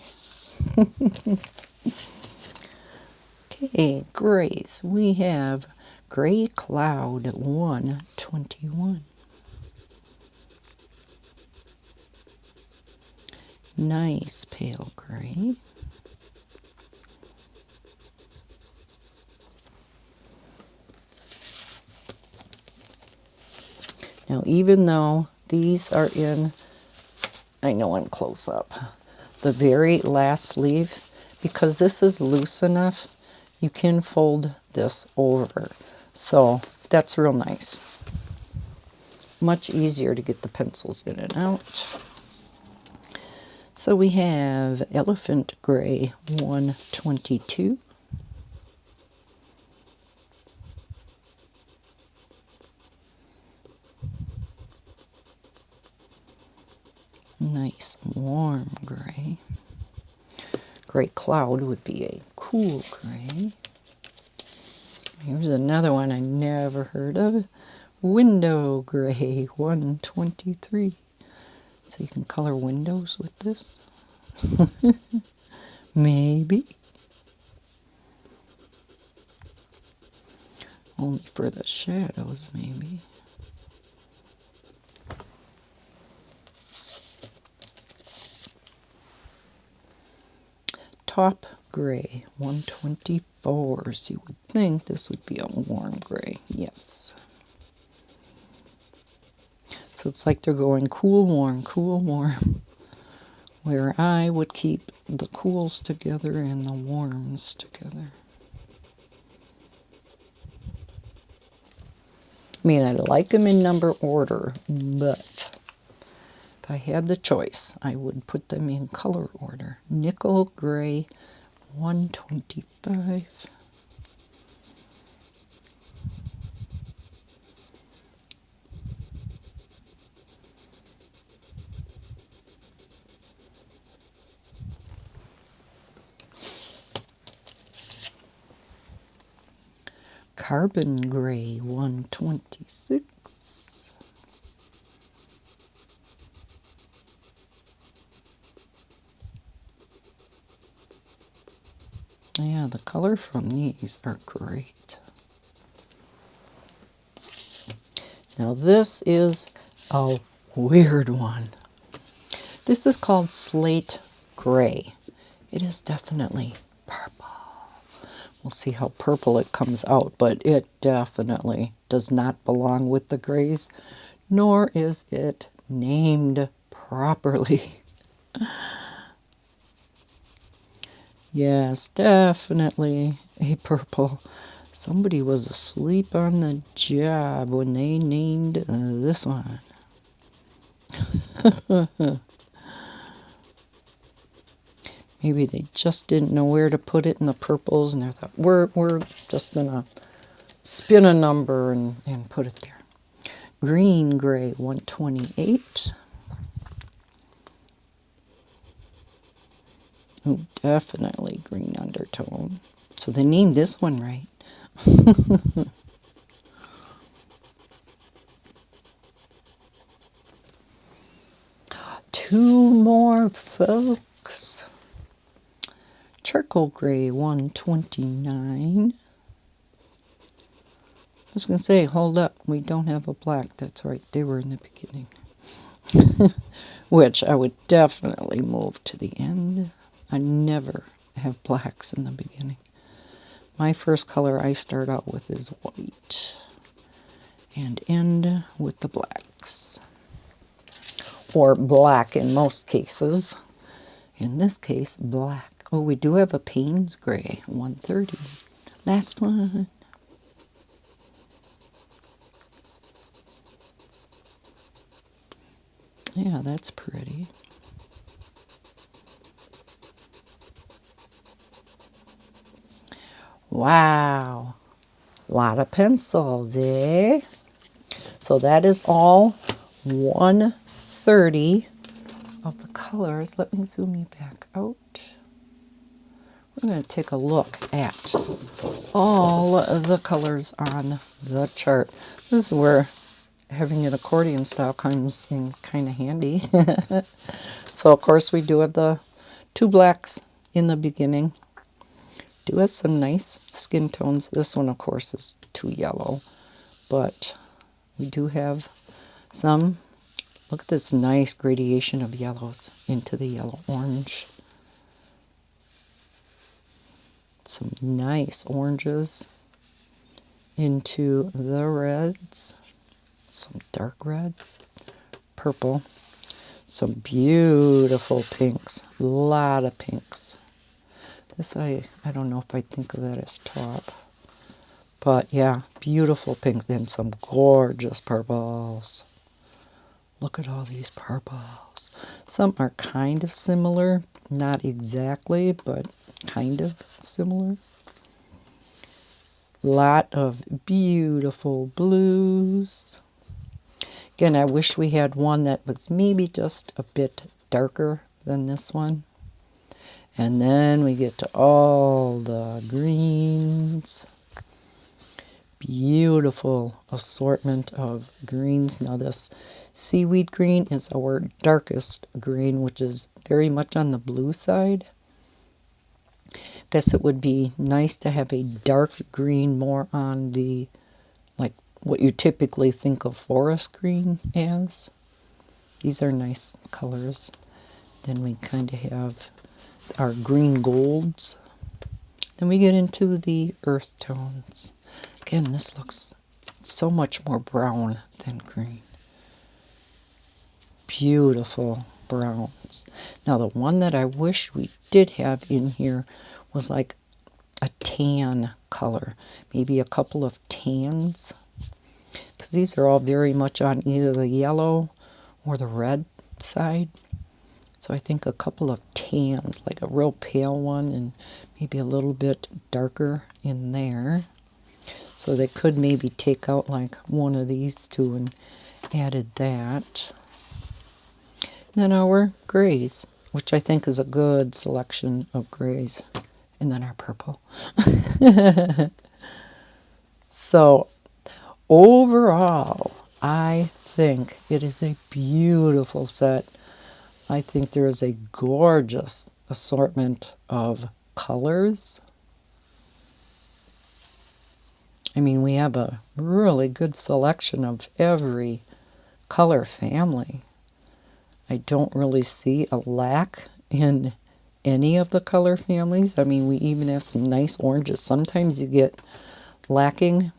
Okay, grays. We have Gray Cloud, 121. Nice pale gray. Now, even though these are in, I know I'm close up, the very last sleeve, because this is loose enough, you can fold this over. So that's real nice. Much easier to get the pencils in and out. So we have Elephant Gray, 122. Nice warm gray. Gray Cloud would be a cool gray. Here's another one I never heard of. Window Gray, 123. So you can color windows with this? Maybe. Only for the shadows, maybe. Top gray, 124s. You would think this would be a warm gray. Yes. So it's like they're going cool, warm. Where I would keep the cools together and the warms together. I mean, I like them in number order, but if I had the choice, I would put them in color order. Nickel gray, 125. Carbon gray, 126. Yeah, the color from these are great. Now this is a weird one. This is called slate gray. It is definitely purple. We'll see how purple it comes out, but it definitely does not belong with the grays, nor is it named properly. Yes, definitely a purple. Somebody was asleep on the job when they named this one. Maybe they just didn't know where to put it in the purples, and they thought, we're just going to spin a number and put it there. Green gray, 128. Oh, definitely green undertone. So they named this one right. Two more, folks. Charcoal gray, 129. I was going to say, hold up, we don't have a black. That's right, they were in the beginning. Which I would definitely move to the end. I never have blacks in the beginning. My first color I start out with is white. And end with the blacks. Or black in most cases. In this case, black. Oh, we do have a Payne's gray, 130. Last one. Yeah, that's pretty. Wow. A lot of pencils, eh? So that is all 130 of the colors. Let me zoom you back out. We're going to take a look at all the colors on the chart. This is where having an accordion style comes in kind of handy. So, of course, we do have the two blacks in the beginning. Do have some nice skin tones. This one, of course, is too yellow. But we do have some. Look at this nice gradation of yellows into the yellow orange. Some nice oranges into the reds. Some dark reds. Purple. Some beautiful pinks. A lot of pinks. This, I don't know if I think of that as top. But yeah, beautiful pinks and some gorgeous purples. Look at all these purples. Some are kind of similar. Not exactly, but kind of similar. Lot of beautiful blues. Again, I wish we had one that was maybe just a bit darker than this one. And then we get to all the greens. Beautiful assortment of greens. Now this seaweed green is our darkest green, which is very much on the blue side. Guess it would be nice to have a dark green more on the what you typically think of forest green as. These are nice colors. Then we kind of have our green golds. Then we get into the earth tones. Again, this looks so much more brown than green. Beautiful browns. Now the one that I wish we did have in here was like a tan color. Maybe a couple of tans. Because these are all very much on either the yellow or the red side. So I think a couple of tans, like a real pale one and maybe a little bit darker in there. So they could maybe take out like one of these two and added that. Then our grays, which I think is a good selection of grays. And then our purple. So overall, I think it is a beautiful set. I think there is a gorgeous assortment of colors. I mean, we have a really good selection of every color family. I don't really see a lack in any of the color families. I mean, we even have some nice oranges. Sometimes you get lacking,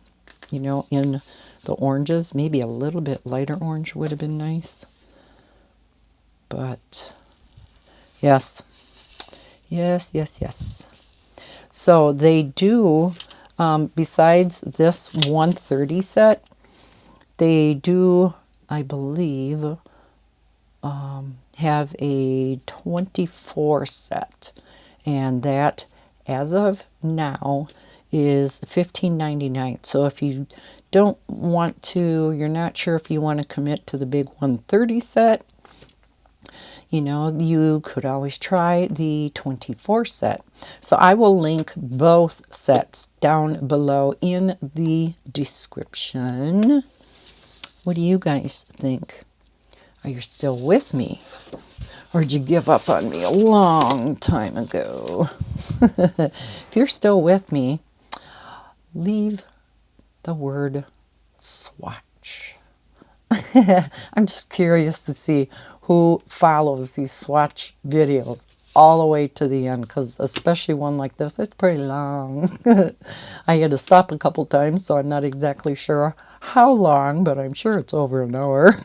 you know, in the oranges. Maybe a little bit lighter orange would have been nice. But yes, yes, yes, yes. So they do, besides this 130 set, they do, I believe, have a 24 set. And that, as of now, is $15.99. So if you don't want to, you're not sure if you want to commit to the big 130 set, you know, you could always try the 24 set. So I will link both sets down below in the description. What do you guys think? Are you still with me? Or did you give up on me a long time ago? If you're still with me, leave the word swatch. I'm just curious to see who follows these swatch videos all the way to the end, because especially one like this, it's pretty long. I had to stop a couple times, so I'm not exactly sure how long, but I'm sure it's over an hour.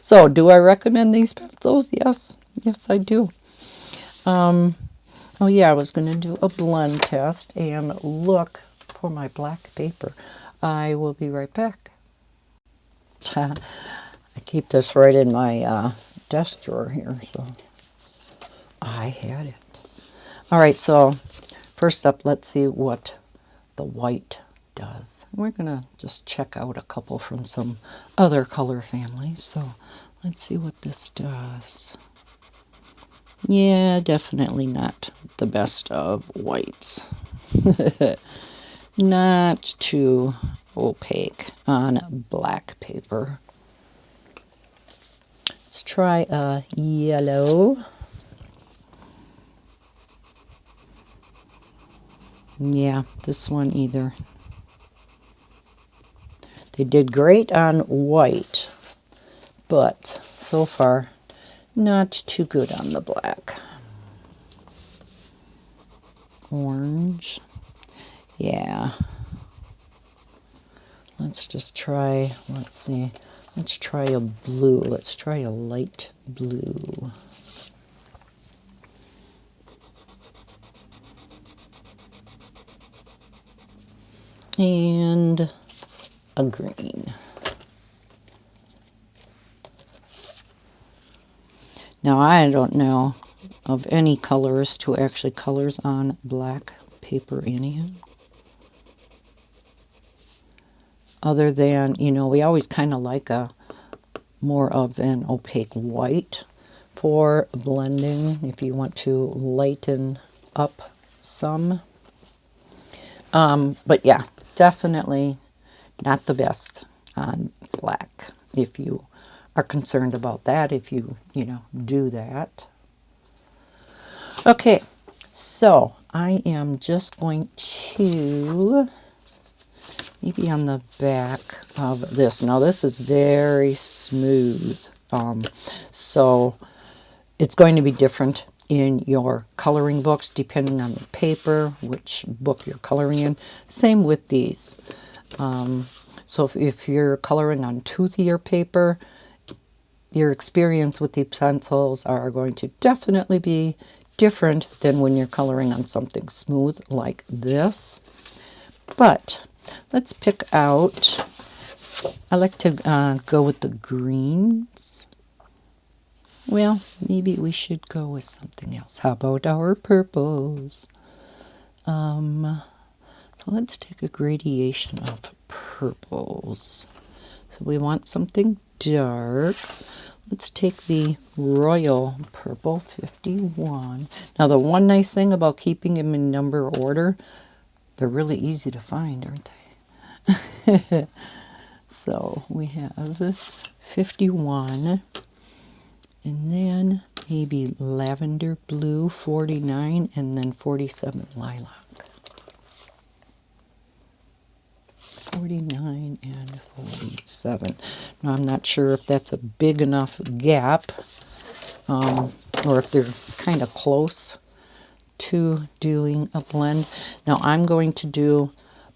So, do I recommend these pencils? Yes. Yes, I do. Oh yeah, I was going to do a blend test and look for my black paper. I will be right back. I keep this right in my desk drawer here, so I had it. All right, so first up, let's see what the white does. We're going to just check out a couple from some other color families. So let's see what this does. Yeah, definitely not the best of whites. Not too opaque on black paper. Let's try a yellow. Yeah, this one either. They did great on white, but so far not too good on the black. Orange. Yeah. Let's just try, let's see. Let's try a blue. Let's try a light blue. And a green. Now I don't know of any colorist who actually colors on black paper anyhow. Other than, you know, we always kind of like a more of an opaque white for blending if you want to lighten up some. But yeah, definitely not the best on black if you are concerned about that, if you know, do that. Okay, so I am just going to maybe on the back of this. Now this is very smooth, so it's going to be different in your coloring books depending on the paper, which book you're coloring in. Same with these. So if you're coloring on toothier paper, your experience with the pencils are going to definitely be different than when you're coloring on something smooth like this. But let's pick out, I like to go with the greens. Well, maybe we should go with something else. How about our purples? So let's take a gradation of purples. So we want something dark. Let's take the Royal Purple 51. Now the one nice thing about keeping them in number order, they're really easy to find, aren't they? So we have 51, and then maybe lavender blue 49, and then 47 lilac. 49 and 47. Now I'm not sure if that's a big enough gap, or if they're kind of close to doing a blend. Now I'm going to do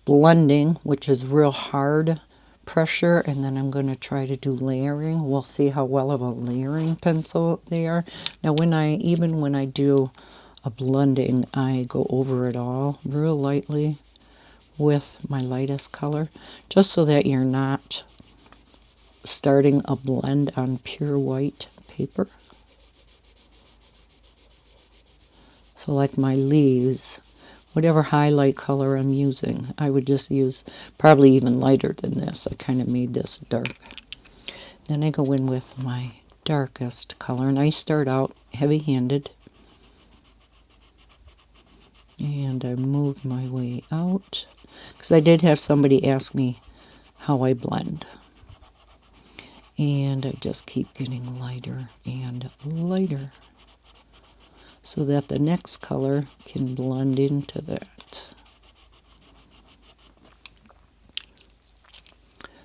blending, which is real hard pressure, and then I'm going to try to do layering. We'll see how well of a layering pencil they are. Now even when I do a blending, I go over it all real lightly with my lightest color, just so that you're not starting a blend on pure white paper. So like my leaves, whatever highlight color I'm using, I would just use probably even lighter than this. I kind of made this dark. Then I go in with my darkest color, and I start out heavy-handed. And I move my way out, because I did have somebody ask me how I blend. And I just keep getting lighter and lighter, so that the next color can blend into that.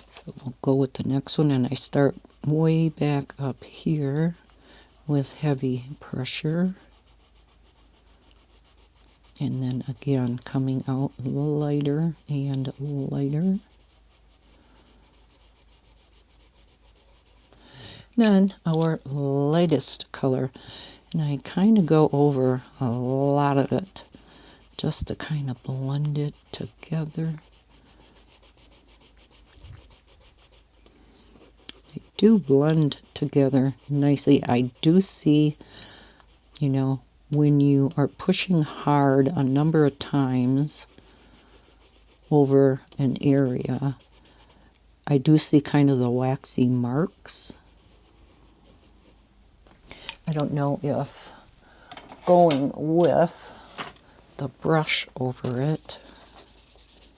So we'll go with the next one, and I start way back up here with heavy pressure. And then again, coming out lighter and lighter. Then our lightest color, and I kind of go over a lot of it just to kind of blend it together. They do blend together nicely. I do see, when you are pushing hard a number of times over an area, I do see kind of the waxy marks. I don't know if going with the brush over it,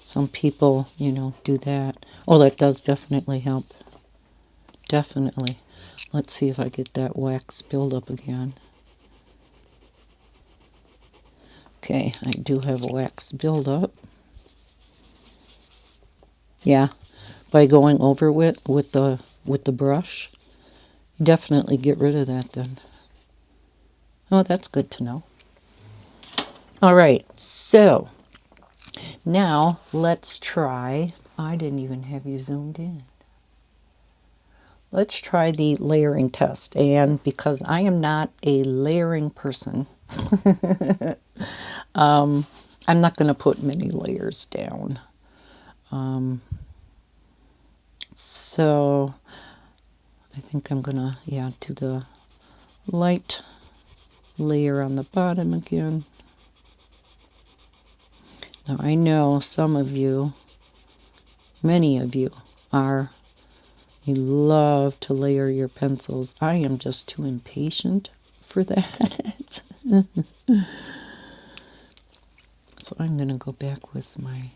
some people, do that. Oh, that does definitely help. Definitely. Let's see if I get that wax buildup again. Okay, I do have wax buildup. Yeah, by going over it with the brush, you definitely get rid of that then. Oh, that's good to know. All right, so now let's try. I didn't even have you zoomed in. Let's try the layering test. And because I am not a layering person, I'm not going to put many layers down. So I think I'm going to, do the light layer on the bottom again. Now I know some of you, many of you, you love to layer your pencils. I am just too impatient for that. So I'm going to go back with my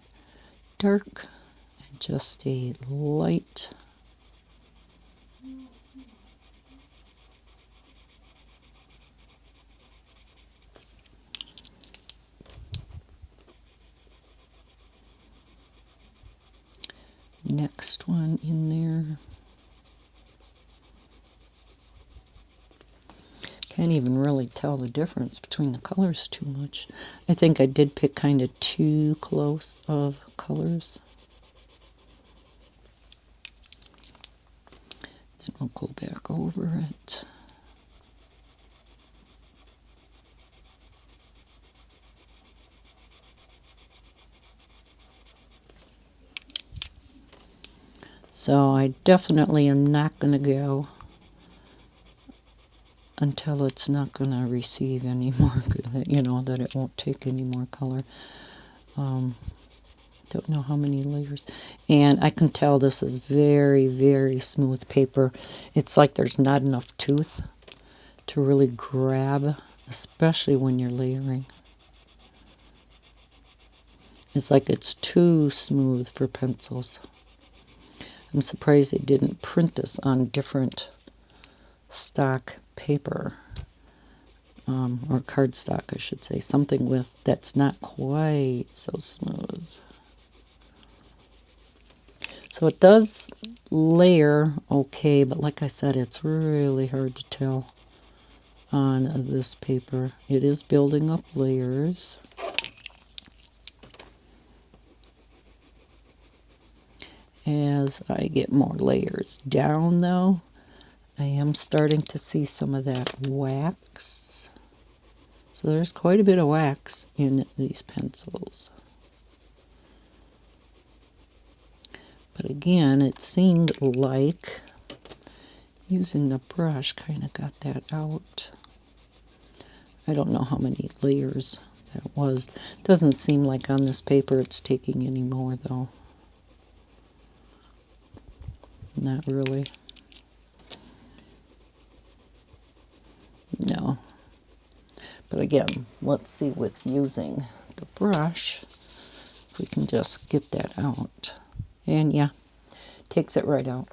dark and just a light. next one in there. Can't even really tell the difference between the colors too much. I think I did pick kind of too close of colors. Then we'll go back over it. So I definitely am not going to go until it's not going to receive any more, you know, that it won't take any more color. Don't know how many layers. And I can tell this is very, very smooth paper. It's like there's not enough tooth to really grab, especially when you're layering. It's like it's too smooth for pencils. I'm surprised they didn't print this on different stock paper, or cardstock, I should say. Something with that's not quite so smooth. So it does layer okay, but like I said, it's really hard to tell on this paper. It is building up layers. As I get more layers down, though, I am starting to see some of that wax. So there's quite a bit of wax in these pencils. But again, it seemed like using the brush kind of got that out. I don't know how many layers that was. Doesn't seem like on this paper it's taking any more, though. Not really. No. But again, let's see with using the brush if we can just get that out. And yeah, takes it right out.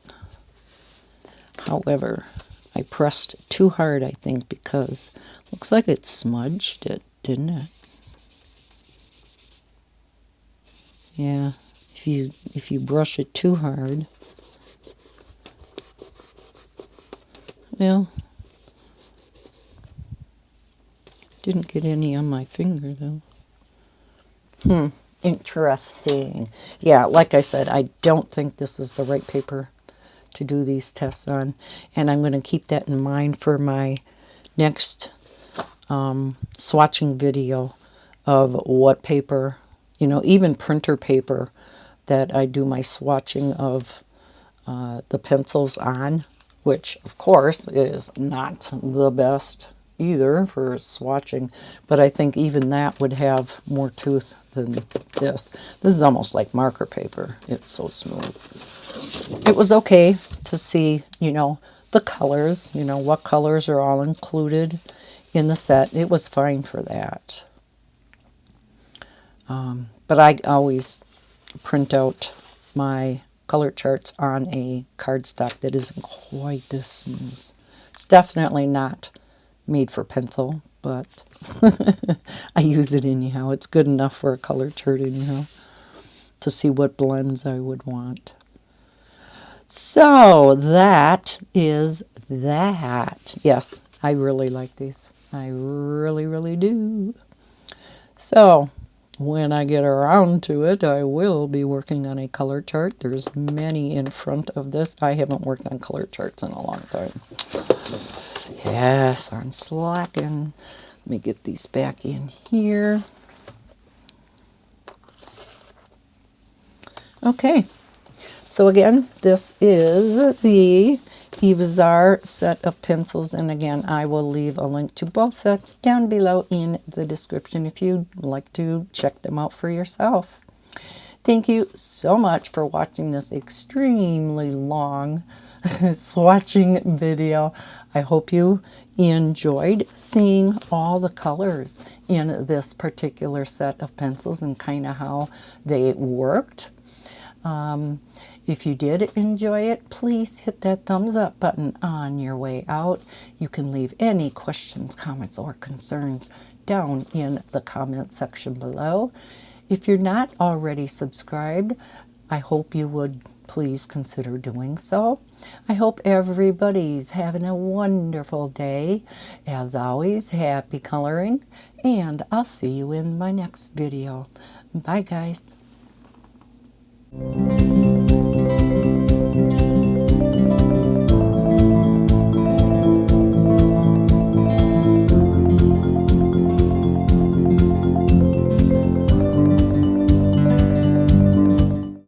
However, I pressed too hard, I think, because looks like it smudged it, didn't it? Yeah, if you brush it too hard, well, didn't get any on my finger, though. Interesting. Yeah, like I said, I don't think this is the right paper to do these tests on. And I'm going to keep that in mind for my next swatching video of what paper, you know, even printer paper that I do my swatching of the pencils on, which of course is not the best either for swatching, but I think even that would have more tooth than this. This is almost like marker paper. It's so smooth. It was okay to see, you know, the colors, you know, what colors are all included in the set. It was fine for that. But I always print out my color charts on a cardstock that isn't quite this smooth. It's definitely not made for pencil, but I use it anyhow. It's good enough for a color chart anyhow to see what blends I would want. So that is that. Yes, I really like these. I really, really do. So when I get around to it, I will be working on a color chart. There's many in front of this. I haven't worked on color charts in a long time. Yes, I'm slacking. Let me get these back in here. Okay, so again, this is the Evazar set of pencils, and again, I will leave a link to both sets down below in the description if you'd like to check them out for yourself. Thank you so much for watching this extremely long swatching video. I hope you enjoyed seeing all the colors in this particular set of pencils and kind of how they worked. If you did enjoy it, please hit that thumbs up button on your way out. You can leave any questions, comments, or concerns down in the comment section below. If you're not already subscribed, I hope you would please consider doing so. I hope everybody's having a wonderful day. As always, happy coloring, and I'll see you in my next video. Bye, guys.